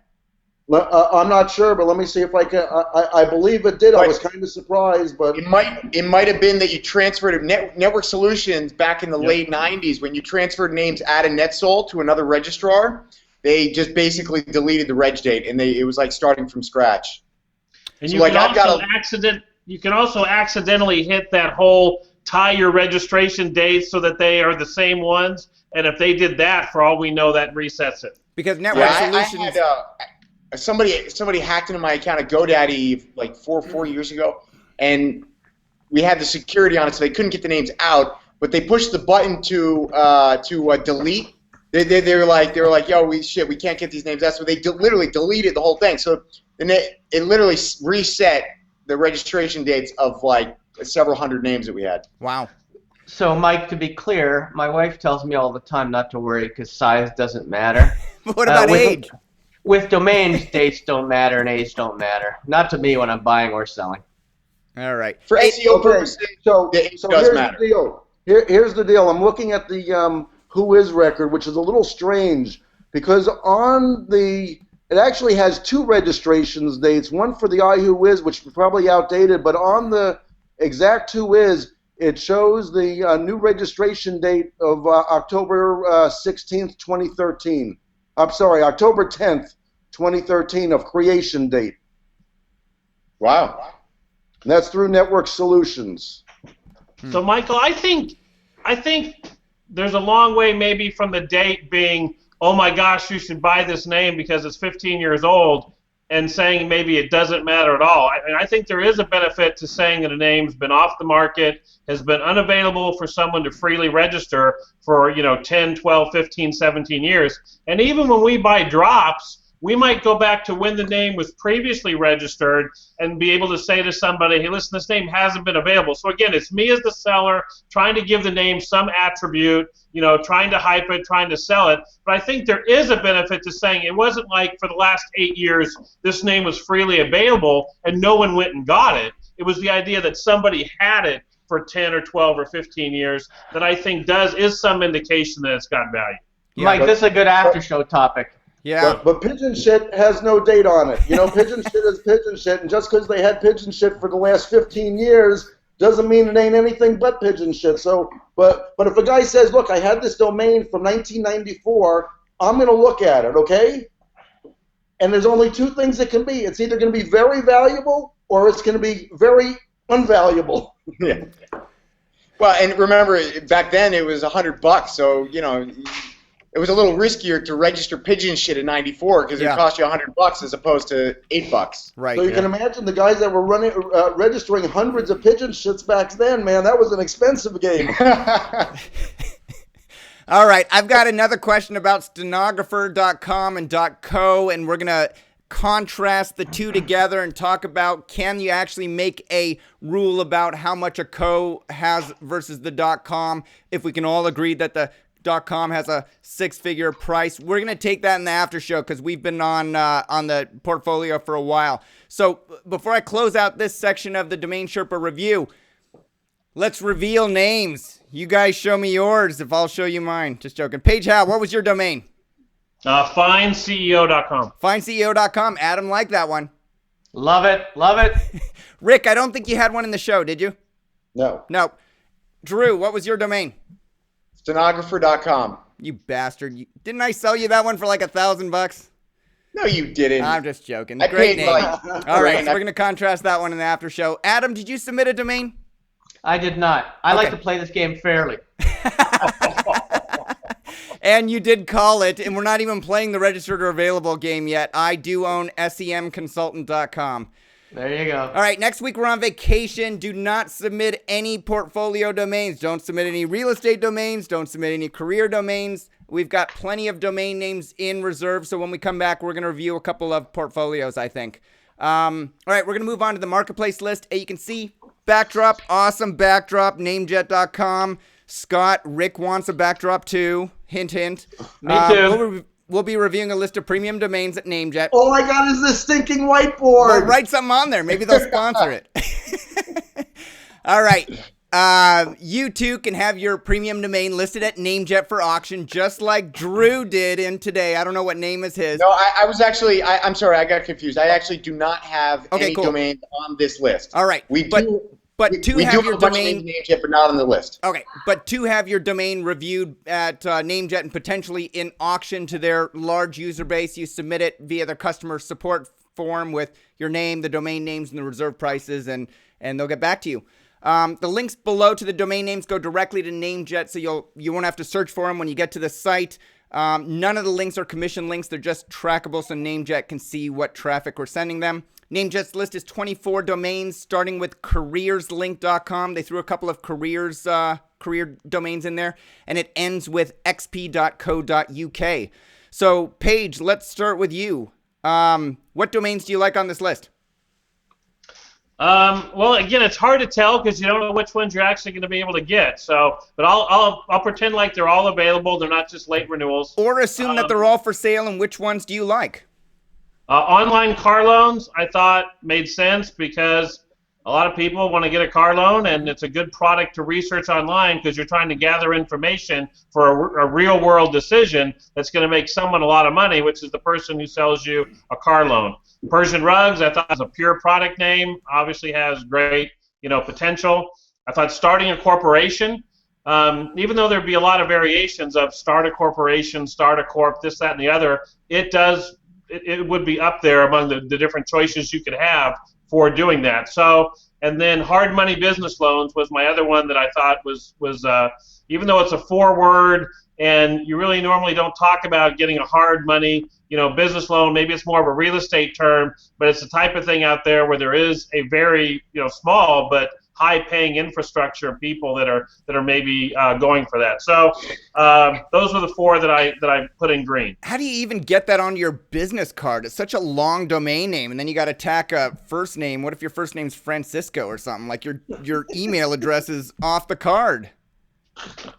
I'm not sure, but let me see if I can. I believe it did. I was kind of surprised, but it might have been that you transferred Network Solutions back in the late '90s when you transferred names out of NetSol to another registrar. They just basically deleted the reg date, and it was like starting from scratch. And so you can also accidentally hit that whole tie your registration dates so that they are the same ones. And if they did that, for all we know, that resets it. Because Network Solutions. I had, somebody hacked into my account at GoDaddy like four years ago, and we had the security on it, so they couldn't get the names out. But they pushed the button to delete. They were like, yo, we can't get these names out. So they literally deleted the whole thing. So then it literally reset the registration dates of like several hundred names that we had. Wow. So, Mike, to be clear, my wife tells me all the time not to worry because size doesn't matter. What about age? With domains, dates don't matter and age don't matter. Not to me when I'm buying or selling. All right. For SEO purposes, so it does here's matter. The deal. Here's the deal. I'm looking at the Who Is record, which is a little strange because it actually has two registrations dates, one for the iWhois, which is probably outdated, but on the exact Who Is, it shows the new registration date of October 16th, 2013. I'm sorry, October 10th, 2013 of creation date. Wow. And that's through Network Solutions. So, Michael, I think there's a long way maybe from the date being, oh my gosh, you should buy this name because it's 15 years old, and saying maybe it doesn't matter at all. I think there is a benefit to saying that a name's been off the market, has been unavailable for someone to freely register for 10, 12, 15, 17 years. And even when we buy drops, we might go back to when the name was previously registered and be able to say to somebody, hey, listen, this name hasn't been available. So again, it's me as the seller trying to give the name some attribute, trying to hype it, trying to sell it. But I think there is a benefit to saying it wasn't like for the last 8 years this name was freely available and no one went and got it. It was the idea that somebody had it for 10 or 12 or 15 years that I think is some indication that it's got value. Yeah, Mike, this is a good after show topic. Yeah. But pigeon shit has no date on it. Pigeon shit is pigeon shit, and just because they had pigeon shit for the last 15 years doesn't mean it ain't anything but pigeon shit. So, but if a guy says, look, I had this domain from 1994, I'm going to look at it, okay? And there's only two things it can be. It's either going to be very valuable or it's going to be very unvaluable. it was a little riskier to register pigeon shit in '94 because Yeah. it cost you $100 as opposed to $8. Right. So you can imagine the guys that were registering hundreds of pigeon shits back then, man. That was an expensive game. All right, I've got another question about stenographer.com and .co, and we're going to contrast the two together and talk about, can you actually make a rule about how much a co has versus the .com, if we can all agree that the .com has a six-figure price. We're going to take that in the after show because we've been on the portfolio for a while. So before I close out this section of the Domain Sherpa review, let's reveal names. You guys show me yours if I'll show you mine. Just joking. Paige Howe, what was your domain? FineCEO.com. FineCEO.com. Adam liked that one. Love it. Love it. Rick, I don't think you had one in the show, did you? No. No. Drew, what was your domain? Stenographer.com. You bastard. Didn't I sell you that one for like $1,000? No, you didn't. I'm just joking. I Great paid name. like All right, grand. so we're going to contrast that one in the after show. Adam, did you submit a domain? I did not. I like Okay. to play this game fairly. And you did call it, and we're not even playing the registered or available game yet. I do own semconsultant.com. There you go. All right, next week we're on vacation. Do not submit any portfolio domains. Don't submit any real estate domains. Don't submit any career domains. We've got plenty of domain names in reserve, so when we come back, we're going to review a couple of portfolios, I think. All right, we're going to move on to the marketplace list. You can see backdrop, awesome backdrop, namejet.com. Scott, Rick wants a backdrop too. Hint, hint. Me too. We'll be reviewing a list of premium domains at Namejet. All I got is this stinking whiteboard. Well, write something on there. Maybe they'll sponsor it. All right. You too can have your premium domain listed at Namejet for auction, just like Drew did in today. I don't know what name is his. No, I was actually, I'm sorry, I got confused. I actually do not have any cool. domains on this list. All right. We do to have your a bunch domain. of names yet, but not on the list. Okay, but to have your domain reviewed at Namejet and potentially in auction to their large user base, you submit it via their customer support form with your name, the domain names, and the reserve prices, and they'll get back to you. The links below to the domain names go directly to Namejet, so you won't have to search for them when you get to the site. None of the links are commission links. They're just trackable, so Namejet can see what traffic we're sending them. Namejet's list is 24 domains, starting with careerslink.com. They threw a couple of career domains in there, and it ends with xp.co.uk. So, Paige, let's start with you. What domains do you like on this list? Well, again, it's hard to tell because you don't know which ones you're actually going to be able to get. So, but I'll pretend like they're all available. They're not just late renewals. Or assume that they're all for sale, and which ones do you like? Online car loans, I thought made sense because a lot of people want to get a car loan, and it's a good product to research online because you're trying to gather information for a real-world decision that's going to make someone a lot of money, which is the person who sells you a car loan. Persian Rugs, I thought was a pure product name, obviously has great, potential. I thought starting a corporation, even though there'd be a lot of variations of start a corporation, start a corp, this, that, and the other, it would be up there among the different choices you could have for doing that. So, and then hard money business loans was my other one that I thought was even though it's a forward and you really normally don't talk about getting a hard money, business loan, maybe it's more of a real estate term, but it's the type of thing out there where there is a very, small but high-paying infrastructure of people that are maybe going for that. So those were the four that I put in green. How do you even get that on your business card? It's such a long domain name, and then you got to tack a first name. What if your first name's Francisco or something? Like your email address is off the card.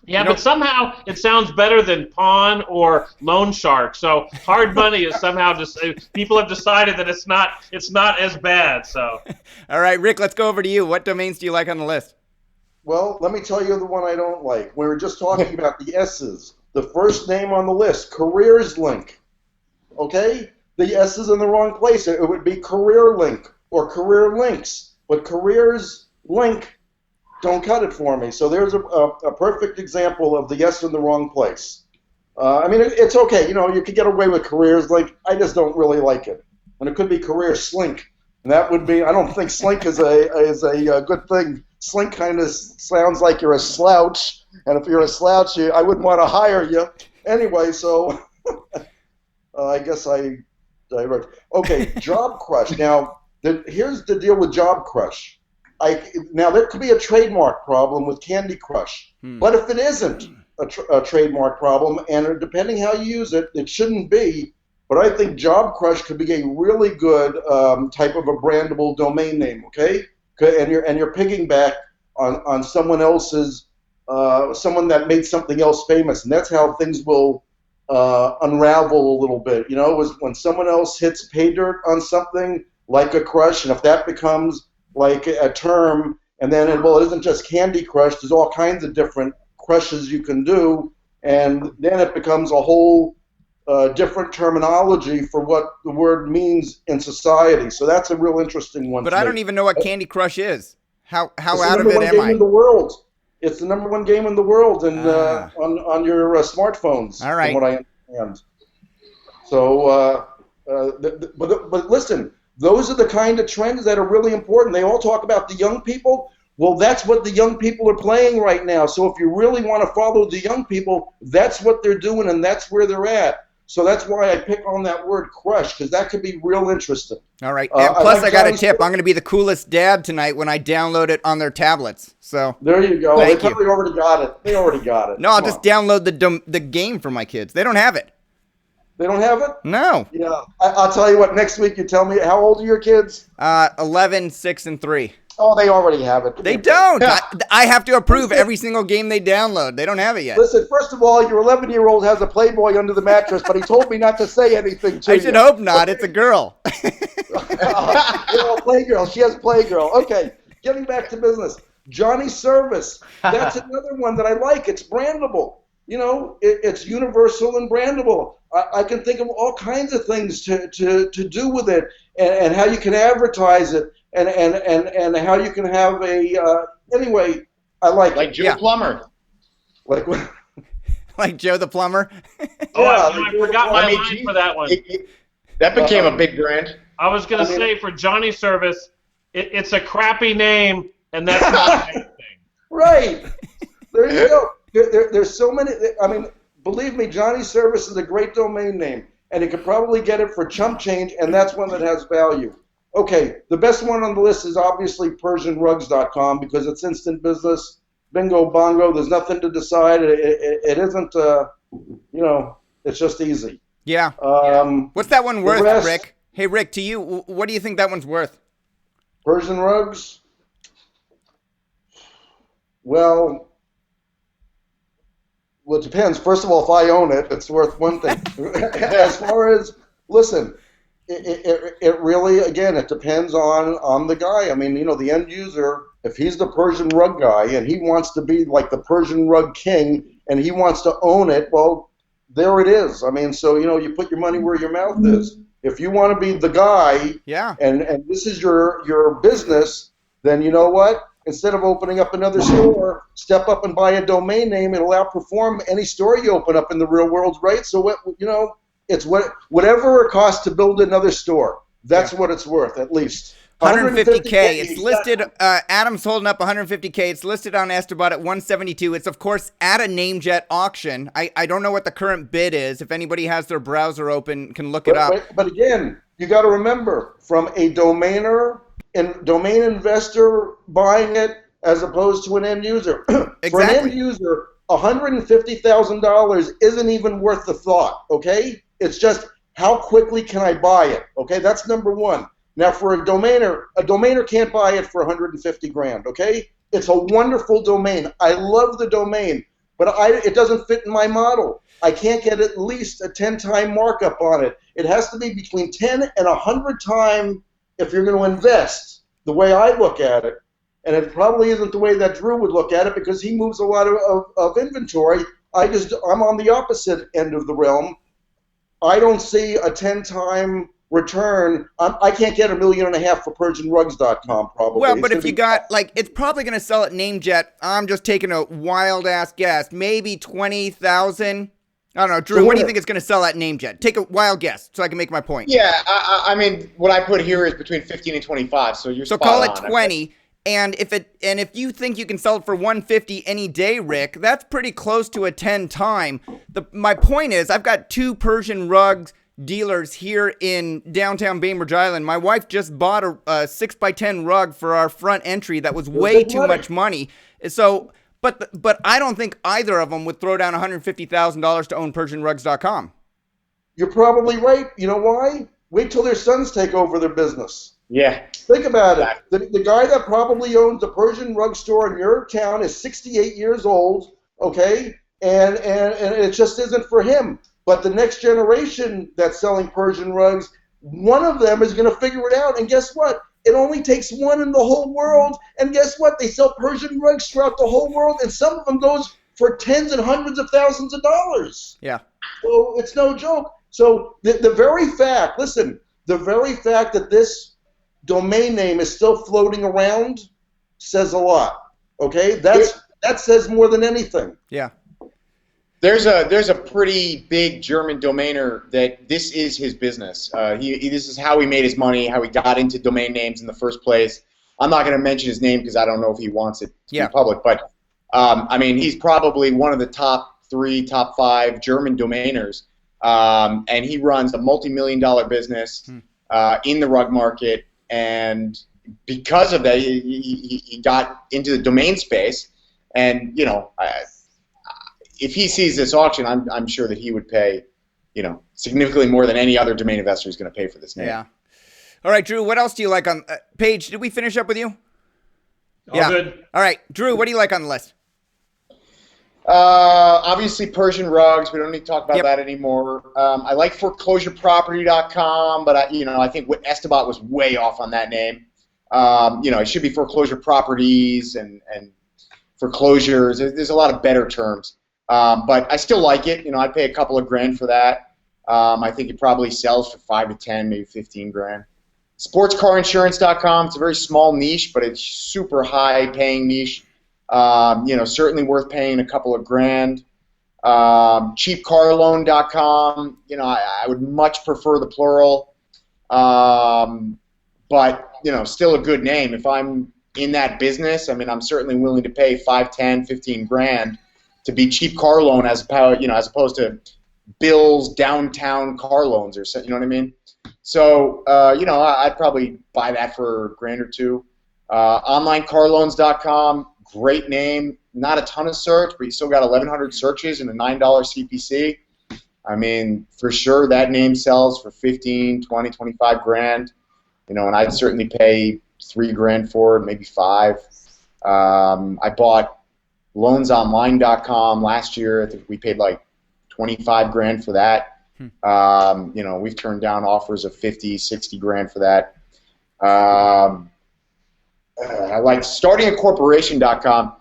Yeah, but somehow it sounds better than Pawn or Loan Shark. So hard money is somehow just people have decided that it's not as bad. So. All right, Rick, let's go over to you. What domains do you like on the list? Well, let me tell you the one I don't like. We were just talking about the S's. The first name on the list, Careers Link. Okay? The S is in the wrong place. It would be Career Link or Career Links. But Careers Link, don't cut it for me. So there's a perfect example of the S in the wrong place. It's okay. You could get away with Careers Link. I just don't really like it. And it could be Career Slink. And that would be, I don't think Slink is a good thing. Slink kind of sounds like you're a slouch. And if you're a slouch, I wouldn't want to hire you. Anyway, so I guess I diverged. Okay, Job Crush. Now, here's the deal with Job Crush. Now, there could be a trademark problem with Candy Crush, but if it isn't a trademark problem, and depending how you use it, it shouldn't be. But I think Job Crush could be a really good type of a brandable domain name. Okay, and you're piggyback on someone else's, someone that made something else famous, and that's how things will unravel a little bit. You know, was when someone else hits pay dirt on something like a crush, and if that becomes like a term, and then it isn't just Candy Crush. There's all kinds of different crushes you can do, and then it becomes a whole different terminology for what the word means in society. So that's a real interesting one. But I don't even know what Candy Crush is. How out of it am I? It's the number one game in the world. It's the number one game in the world, and on your smartphones. All right. From what I understand. So, but listen, those are the kind of trends that are really important. They all talk about the young people. Well, that's what the young people are playing right now. So if you really want to follow the young people, that's what they're doing, and that's where they're at. So that's why I pick on that word crush, because that could be real interesting. All right. And plus, I got a tip. I'm going to be the coolest dad tonight when I download it on their tablets. So there you go. Thank They already got it. They already got it. No, I'll just download the game for my kids. They don't have it. They don't have it? No. Yeah. I'll tell you what, next week you tell me, how old are your kids? 11, 6, and 3. Oh, they already have it. They don't. I have to approve every single game they download. They don't have it yet. Listen, first of all, your 11-year-old has a Playboy under the mattress, but he told me not to say anything to you. I should hope not. It's a girl. Playgirl. She has Playgirl. Okay, getting back to business. Johnny Service. That's another one that I like. It's brandable. You know, it's universal and brandable. I can think of all kinds of things to do with it, and how you can advertise it. And how you can have anyway, I like Joe Plumber. Like what? Like Joe the Plumber? I forgot my line for that one. That became a big brand. I was going to say, for Johnny Service, it's a crappy name, and that's not anything. Right. There you go. There's so many. I mean, believe me, Johnny Service is a great domain name, and you could probably get it for chump change, and that's one that has value. Okay, the best one on the list is obviously PersianRugs.com because it's instant business. Bingo, bongo. There's nothing to decide. It isn't, it's just easy. Yeah. What's that one worth, Rick? Hey, Rick, to you, what do you think that one's worth? Persian Rugs? Well, it depends. First of all, if I own it, it's worth one thing. As far as, listen, it really, again, it depends on the guy. I mean, the end user, if he's the Persian rug guy and he wants to be like the Persian rug king and he wants to own it, well, there it is. I mean, so, you put your money where your mouth is. If you want to be the guy and this is your business, then you know what? Instead of opening up another store, step up and buy a domain name. It'll outperform any store you open up in the real world, right? So, it's whatever it costs to build another store. That's what it's worth, at least. 150K. It's listed. Adam's holding up 150K. It's listed on Esterbot at 172. It's of course at a NameJet auction. I don't know what the current bid is. If anybody has their browser open, can look it up. But again, you got to remember, from a domainer and domain investor buying it as opposed to an end user. Exactly. For an end user, $150,000 isn't even worth the thought. Okay. It's just, how quickly can I buy it? Okay, that's number one. Now, for a domainer can't buy it for 150 grand. Okay, it's a wonderful domain. I love the domain, but it doesn't fit in my model. I can't get at least a 10-time markup on it. It has to be between 10 and 100 times if you're going to invest. The way I look at it, and it probably isn't the way that Drew would look at it because he moves a lot of inventory. I'm on the opposite end of the realm. I don't see a 10-time return. I can't get $1.5 million for PersianRugs.com probably. Well, but if you got, it's probably going to sell at NameJet. I'm just taking a wild-ass guess. Maybe 20,000. I don't know. Drew, what do you think it's going to sell at NameJet? Take a wild guess so I can make my point. Yeah, I mean, what I put here is between 15 and 25, so you're So spot call it on. 20. And if you think you can sell it for 150 any day, Rick, that's pretty close to a 10 time. My point is, I've got 2 Persian rugs dealers here in downtown Bainbridge Island. My wife just bought a 6x10 rug for our front entry that was way too much money. So, but I don't think either of them would throw down $150,000 to own PersianRugs.com. You're probably right. You know why? Wait till their sons take over their business. Yeah. Think about it. The guy that probably owns the Persian rug store in your town is 68 years old, okay? And it just isn't for him. But the next generation that's selling Persian rugs, one of them is going to figure it out. And guess what? It only takes one in the whole world. And guess what? They sell Persian rugs throughout the whole world, and some of them goes for tens and hundreds of thousands of dollars. Yeah. So it's no joke. So the very fact, listen, the very fact that this domain name is still floating around says a lot. Okay? That says more than anything. Yeah. There's a pretty big German domainer that this is his business. This is how he made his money, how he got into domain names in the first place. I'm not going to mention his name because I don't know if he wants it to be public. But, I mean, he's probably one of the top 3, top 5 German domainers. And he runs a multi-million-dollar business in the rug market. And because of that, he got into the domain space. And, you know, if he sees this auction, I'm sure that he would pay, you know, significantly more than any other domain investor is going to pay for this name. Yeah. All right, Drew, what else do you like on Paige, did we finish up with you? All good. All right, Drew, what do you like on the list? Obviously Persian rugs. We don't need to talk about that anymore. I like foreclosureproperty.com, but I think Estebat was way off on that name. It should be foreclosure properties and foreclosures. There's a lot of better terms. But I still like it. You know, I'd pay a couple of grand for that. I think it probably sells for 5 to 10, maybe 15 grand. Sportscarinsurance.com. It's a very small niche, but it's super high paying niche. Certainly worth paying a couple of grand. Cheapcarloan.com. I would much prefer the plural. But still a good name. If I'm in that business, I mean, I'm certainly willing to pay 5, 10, 15 grand to be cheap car loan as opposed to Bill's downtown car loans or something. You know what I mean? So, I'd probably buy that for a grand or two. Onlinecarloans.com, great name. Not a ton of search, but you still got 1,100 searches and a $9 CPC. I mean, for sure that name sells for 15, 20, 25 grand. And I'd certainly pay 3 grand for it, maybe 5. I bought loansonline.com last year. I think we paid like 25 grand for that. We've turned down offers of 50, 60 grand for that. I like startingacorporation.com.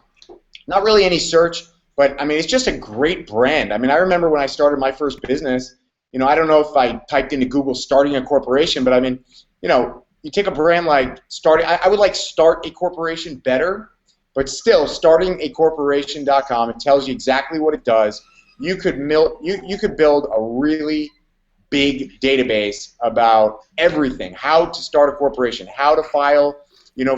Not really any search, but I mean, it's just a great brand. I mean, I remember when I started my first business, I don't know if I typed into Google starting a corporation, but I mean, you take a brand like I would like Start a Corporation better, but still, startingacorporation.com, it tells you exactly what it does. You could build a really big database about everything, how to start a corporation, how to file,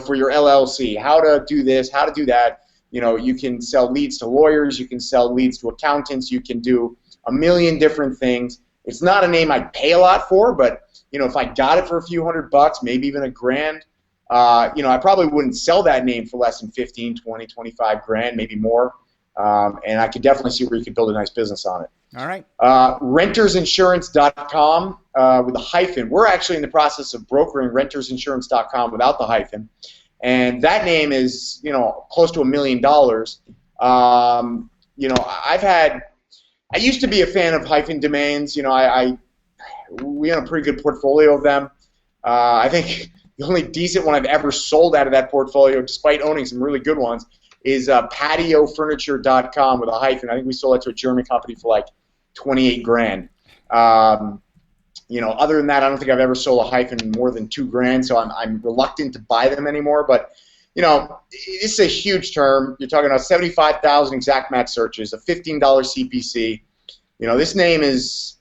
for your LLC, how to do this, how to do that. You can sell leads to lawyers, you can sell leads to accountants, you can do a million different things. It's not a name I'd pay a lot for, but if I got it for a few $100, maybe even a grand, I probably wouldn't sell that name for less than 15, 20, 25 grand, maybe more. And I could definitely see where you could build a nice business on it. All right. Rentersinsurance.com with a hyphen. We're actually in the process of brokering rentersinsurance.com without the hyphen. And that name is, close to $1 million. I used to be a fan of hyphen domains. We own a pretty good portfolio of them. I think the only decent one I've ever sold out of that portfolio, despite owning some really good ones, is patiofurniture.com with a hyphen. I think we sold that to a German company for like 28 grand. Other than that, I don't think I've ever sold a hyphen more than 2 grand, so I'm reluctant to buy them anymore. But, it's a huge term. You're talking about 75,000 exact match searches, a $15 CPC. This name is,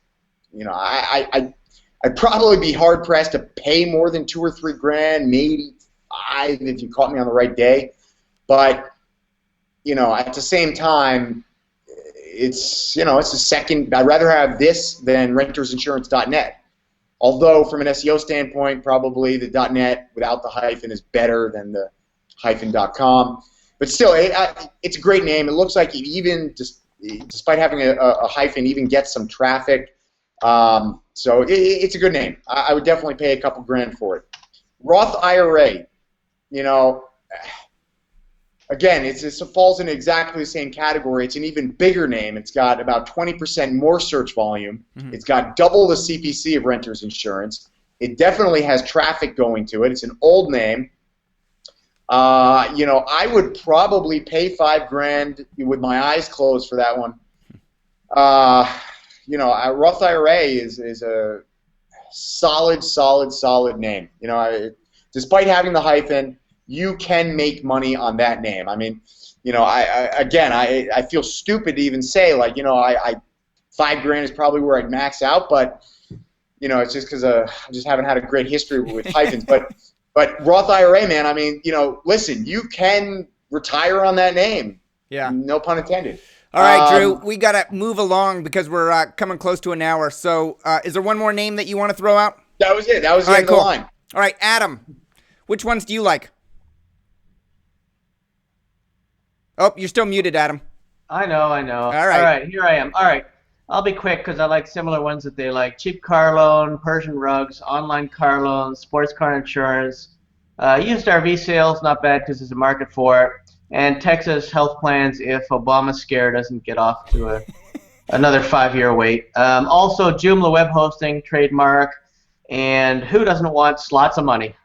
I'd probably be hard-pressed to pay more than 2 or 3 grand, maybe if you caught me on the right day. But, at the same time, it's a second. I'd rather have this than rentersinsurance.net. Although, from an SEO standpoint, probably the .net without the hyphen is better than the hyphen.com. But still, it's a great name. It looks like it even, despite having a hyphen, even gets some traffic. So it's a good name. I would definitely pay a couple grand for it. Roth IRA, again, it falls in exactly the same category. It's an even bigger name. It's got about 20% more search volume. Mm-hmm. It's got double the CPC of renter's insurance. It definitely has traffic going to it. It's an old name. I would probably pay $5,000 with my eyes closed for that one. Roth IRA is a solid name. Despite having the hyphen, you can make money on that name. I mean, I feel stupid to even say, like, $5,000 is probably where I'd max out, but, it's just because I just haven't had a great history with hyphens. But Roth IRA, man, I mean, listen, you can retire on that name. Yeah. No pun intended. All right, Drew, we got to move along because we're coming close to an hour. So is there one more name that you want to throw out? That was it. That was the end of the line. All right, Adam, which ones do you like? Oh, you're still muted, Adam. I know. All right, here I am. All right, I'll be quick because I like similar ones that they like. Cheap car loan, Persian rugs, online car loans, sports car insurance, used RV sales, not bad because there's a market for it. And Texas health plans if Obamacare doesn't get off to another 5-year wait. Also, Joomla web hosting, trademark, and who doesn't want slots of money?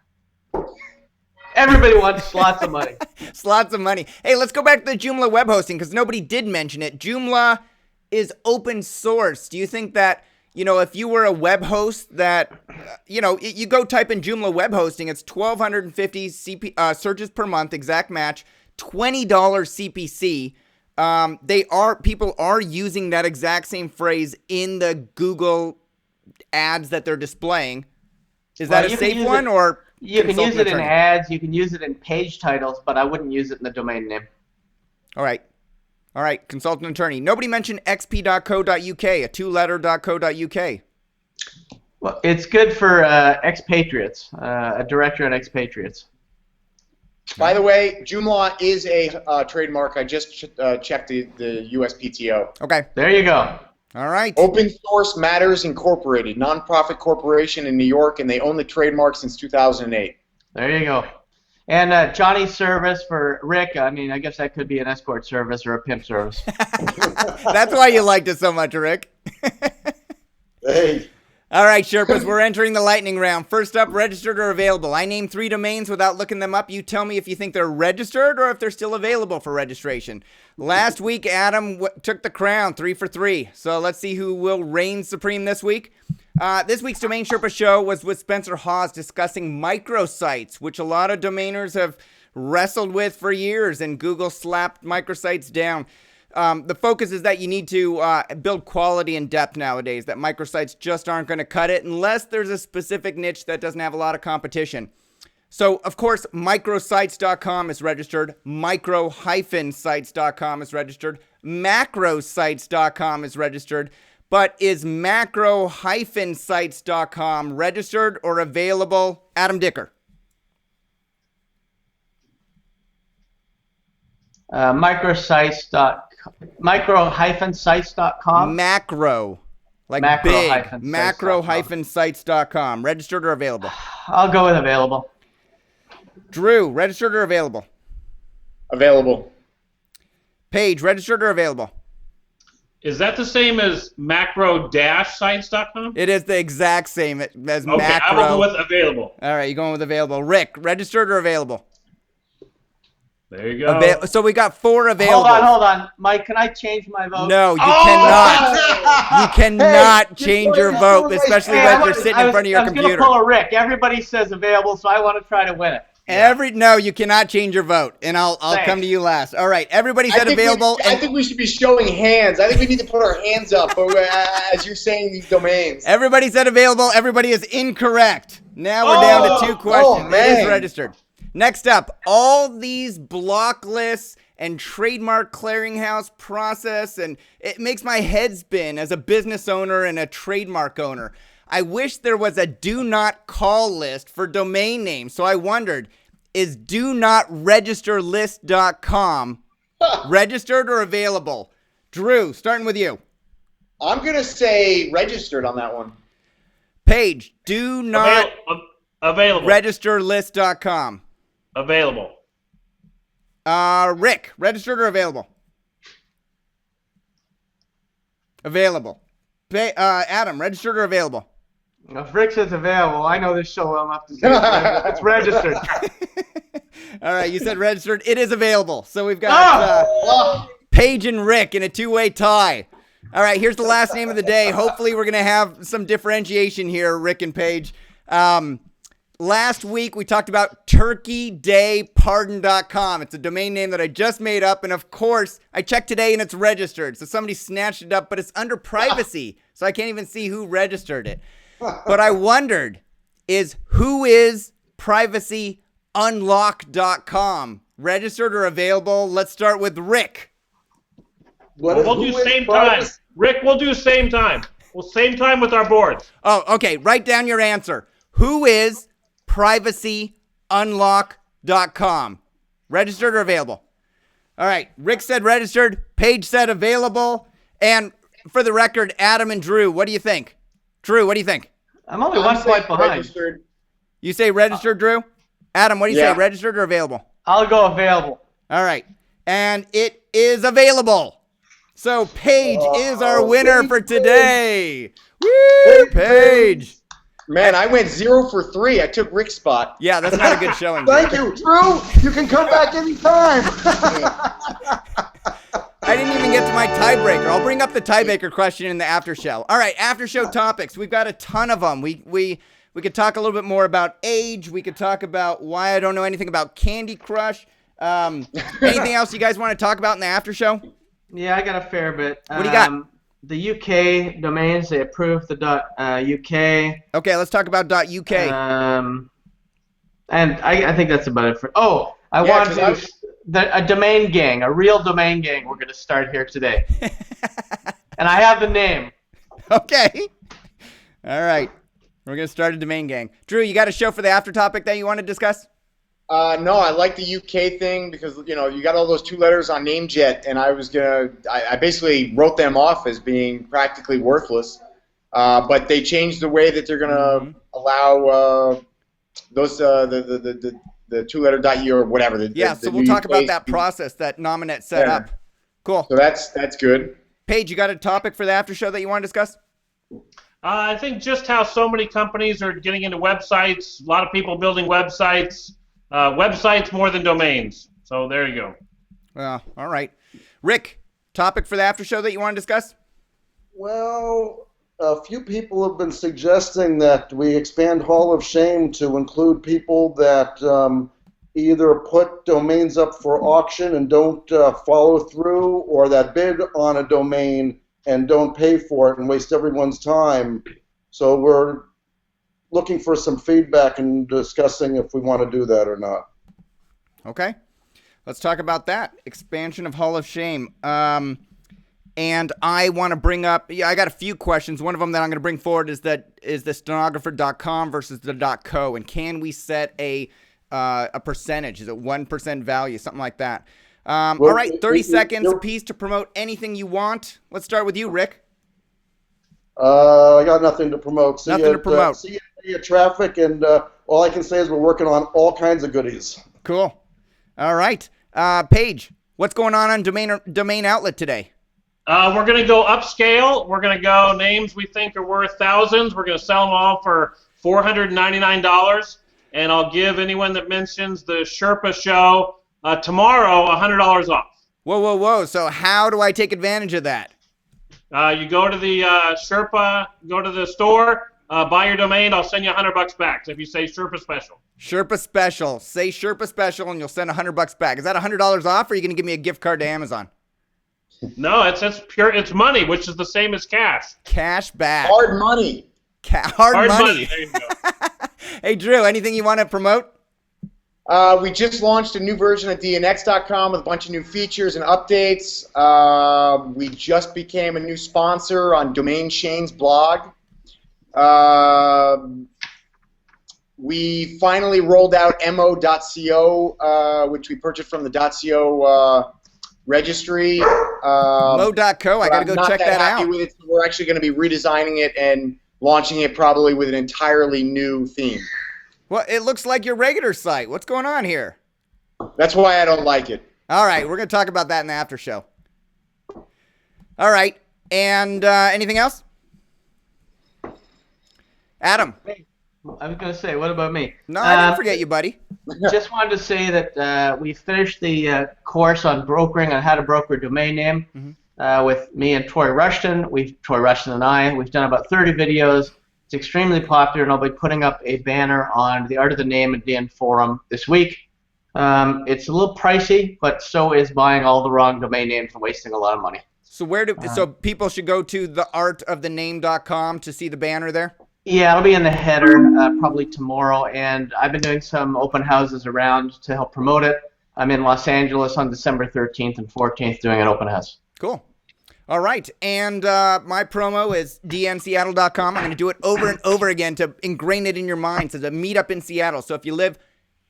Everybody wants slots of money. Slots of money. Hey, let's go back to the Joomla web hosting because nobody did mention it. Joomla is open source. Do you think that, if you were a web host that, you go type in Joomla web hosting, it's 1,250 searches per month, exact match. $20 CPC. People are using that exact same phrase in the Google ads that they're displaying. Is that a safe one, or you can use it in ads? You can use it in page titles, but I wouldn't use it in the domain name. All right. Consultant attorney. Nobody mentioned xp.co.uk, a 2-letter .co.uk. Well, it's good for expatriates, a director at expatriates. By the way, Joomla is a trademark. I just checked the USPTO. Okay. There you go. All right. Open Source Matters Incorporated, nonprofit corporation in New York, and they own the trademark since 2008. There you go. And Johnny's service for Rick, I mean, I guess that could be an escort service or a pimp service. That's why you liked it so much, Rick. Hey. All right, Sherpas, we're entering the lightning round. First up, registered or available. I name 3 domains without looking them up. You tell me if you think they're registered or if they're still available for registration. Last week, Adam took the crown, 3 for 3. So let's see who will reign supreme this week. This week's Domain Sherpa show was with Spencer Hawes discussing microsites, which a lot of domainers have wrestled with for years, and Google slapped microsites down. The focus is that you need to build quality and depth nowadays, that microsites just aren't going to cut it unless there's a specific niche that doesn't have a lot of competition. So, of course, microsites.com is registered, micro-sites.com is registered, macrosites.com is registered, but is macro-sites.com registered or available? Adam Dicker. Micro-sites.com. Macro. Like big. Macro-sites.com. Registered or available? I'll go with available. Drew, registered or available? Available. Paige, registered or available? Is that the same as macro-sites.com? It is the exact same as macro. Okay, I will go with available. All right, you're going with available. Rick, registered or available? There you go. So we got 4 available. Hold on. Mike, can I change my vote? No, you cannot. You cannot change your vote, especially when you're sitting in front of your computer. I'm going to pull a Rick. Everybody says available, so I want to try to win it. No, you cannot change your vote, and I'll come to you last. All right, everybody said available. I think we should be showing hands. I think we need to put our hands up as you're saying these domains. Everybody said available. Everybody is incorrect. Now we're down to 2 questions. It is registered. Next up, all these block lists and trademark clearinghouse process, and it makes my head spin as a business owner and a trademark owner. I wish there was a do not call list for domain names. So I wondered, is donotregisterlist.com registered or available? Drew, starting with you. I'm going to say registered on that one. Paige, do not available. registerlist.com. Available. Rick, registered or available? Available. Adam, registered or available? If Rick says available, I know this show well enough to say it's registered. All right, you said registered. It is available. So we've got Paige and Rick in a two-way tie. All right, here's the last name of the day. Hopefully we're going to have some differentiation here, Rick and Paige. Last week we talked about turkeydaypardon.com. It's a domain name that I just made up, and of course, I checked today and it's registered. So somebody snatched it up, but it's under privacy, so I can't even see who registered it. But I wondered, who is privacyunlock.com registered or available? Let's start with Rick. We'll do same time. Rick, we'll do same time. We'll same time with our boards. Oh, okay. Write down your answer. Who is privacyunlock.com? Registered or available? All right. Rick said registered. Paige said available. And for the record, Adam and Drew, what do you think? Drew, what do you think? I'm only 1 point behind. Registered. You say registered, Drew? Adam, what do you say? Registered or available? I'll go available. All right. And it is available. So Paige is our winner for today. Woo, Paige. Man, I went 0 for 3. I took Rick's spot. Yeah, that's not a good showing. Thank you, Drew. You can come back anytime. I didn't even get to my tiebreaker. I'll bring up the tiebreaker question in the after show. All right, after show topics. We've got a ton of them. We could talk a little bit more about age. We could talk about why I don't know anything about Candy Crush. Anything else you guys want to talk about in the after show? Yeah, I got a fair bit. What do you got? The UK domains, they approved the .uk. Okay, let's talk about .uk. And I think that's about it for. Oh, I want to. A domain gang, a real domain gang. We're going to start here today. And I have the name. Okay. All right. We're going to start a domain gang. Drew, you got a show for the after topic that you want to discuss? No, I like the UK thing because, you know, you got all those 2 letters on NameJet, and I basically wrote them off as being practically worthless. But they changed the way that they're going to allow those the 2-letter .u or whatever. So we'll talk about that process that Nominet set up. Cool. So that's good. Paige, you got a topic for the after show that you want to discuss? I think just how so many companies are getting into websites. A lot of people building websites. Websites more than domains. So there you go. Well, all right. Rick, topic for the after show that you want to discuss? Well, a few people have been suggesting that we expand Hall of Shame to include people that either put domains up for auction and don't follow through, or that bid on a domain and don't pay for it and waste everyone's time. So we're looking for some feedback and discussing if we want to do that or not. Okay. Let's talk about that. Expansion of Hall of Shame. And I want to bring up, I got a few questions. One of them that I'm going to bring forward is the stenographer.com versus the .co, and can we set a percentage? Is it 1% value, something like that? All right, 30 seconds apiece to promote anything you want. Let's start with you, Rick. I got nothing to promote. See you at traffic, and all I can say is we're working on all kinds of goodies. Cool. All right. Paige, what's going on Domain Outlet today? We're going to go upscale. We're going to go names we think are worth thousands. We're going to sell them all for $499, and I'll give anyone that mentions the Sherpa show tomorrow $100 off. Whoa. So how do I take advantage of that? You go to the Sherpa, go to the store, buy your domain. I'll send you $100 back if you say Sherpa Special. Sherpa Special. Say Sherpa Special, and you'll send $100 back. Is that $100 off, or are you going to give me a gift card to Amazon? No, it's pure. It's money, which is the same as cash. Cash back. Hard money. Hard money. There you go. Hey, Drew, anything you want to promote? We just launched a new version of DNX.com with a bunch of new features and updates. We just became a new sponsor on Domain Shane's blog. We finally rolled out mo.co, which we purchased from the .co registry. Mo.co, I got to go check that out. With it, so we're actually going to be redesigning it and launching it probably with an entirely new theme. Well, it looks like your regular site. What's going on here? That's why I don't like it. All right, we're going to talk about that in the after show. All right, and anything else? Adam. I was going to say, what about me? No, I didn't forget you, buddy. Just wanted to say that we finished the course on brokering, on how to broker a domain name with me and Troy Rushton. Troy Rushton and I, we've done about 30 videos. It's extremely popular, and I'll be putting up a banner on the Art of the Name and DN forum this week. It's a little pricey, but so is buying all the wrong domain names and wasting a lot of money. So so people should go to theartofthename.com to see the banner there? Yeah, it'll be in the header probably tomorrow, and I've been doing some open houses around to help promote it. I'm in Los Angeles on December 13th and 14th doing an open house. Cool. All right, and my promo is dnseattle.com. I'm going to do it over and over again to ingrain it in your mind. So, the meetup in Seattle. So, if you live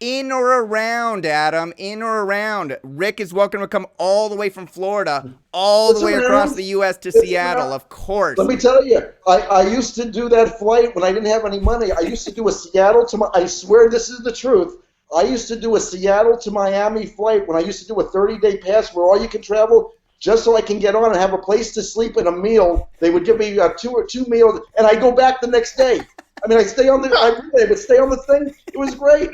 in or around, Adam, in or around, Rick is welcome to come all the way from Florida, all the way across the U.S. to Seattle, of course. Let me tell you, I used to do that flight when I didn't have any money. I used to do a Seattle to I swear this is the truth. I used to do a Seattle to Miami flight when I used to do a 30-day pass where all you can travel just so I can get on and have a place to sleep and a meal. They would give me two meals, and I go back the next day. I mean, I stay on I would stay on the thing. It was great.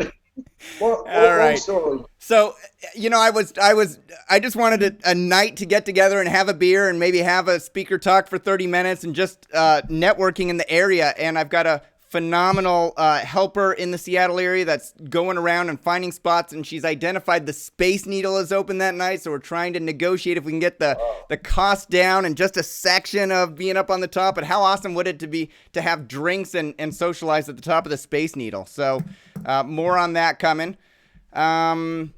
Well, all right. Story. So, I just wanted a night to get together and have a beer and maybe have a speaker talk for 30 minutes and just networking in the area. And I've got a phenomenal helper in the Seattle area that's going around and finding spots, and she's identified the Space Needle is open that night, so we're trying to negotiate if we can get the cost down and just a section of being up on the top. But how awesome would it to have drinks and socialize at the top of the Space Needle? So more on that coming. And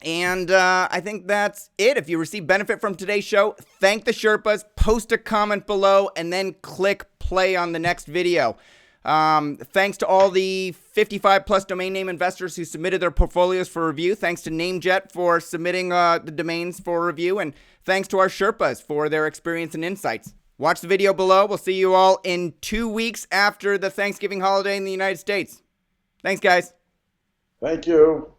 I think that's it. If you receive benefit from today's show, thank the Sherpas, post a comment below, and then click play on the next video. Thanks to all the 55 plus domain name investors who submitted their portfolios for review. Thanks to NameJet for submitting the domains for review. And thanks to our Sherpas for their experience and insights. Watch the video below. We'll see you all in 2 weeks after the Thanksgiving holiday in the United States. Thanks, guys. Thank you.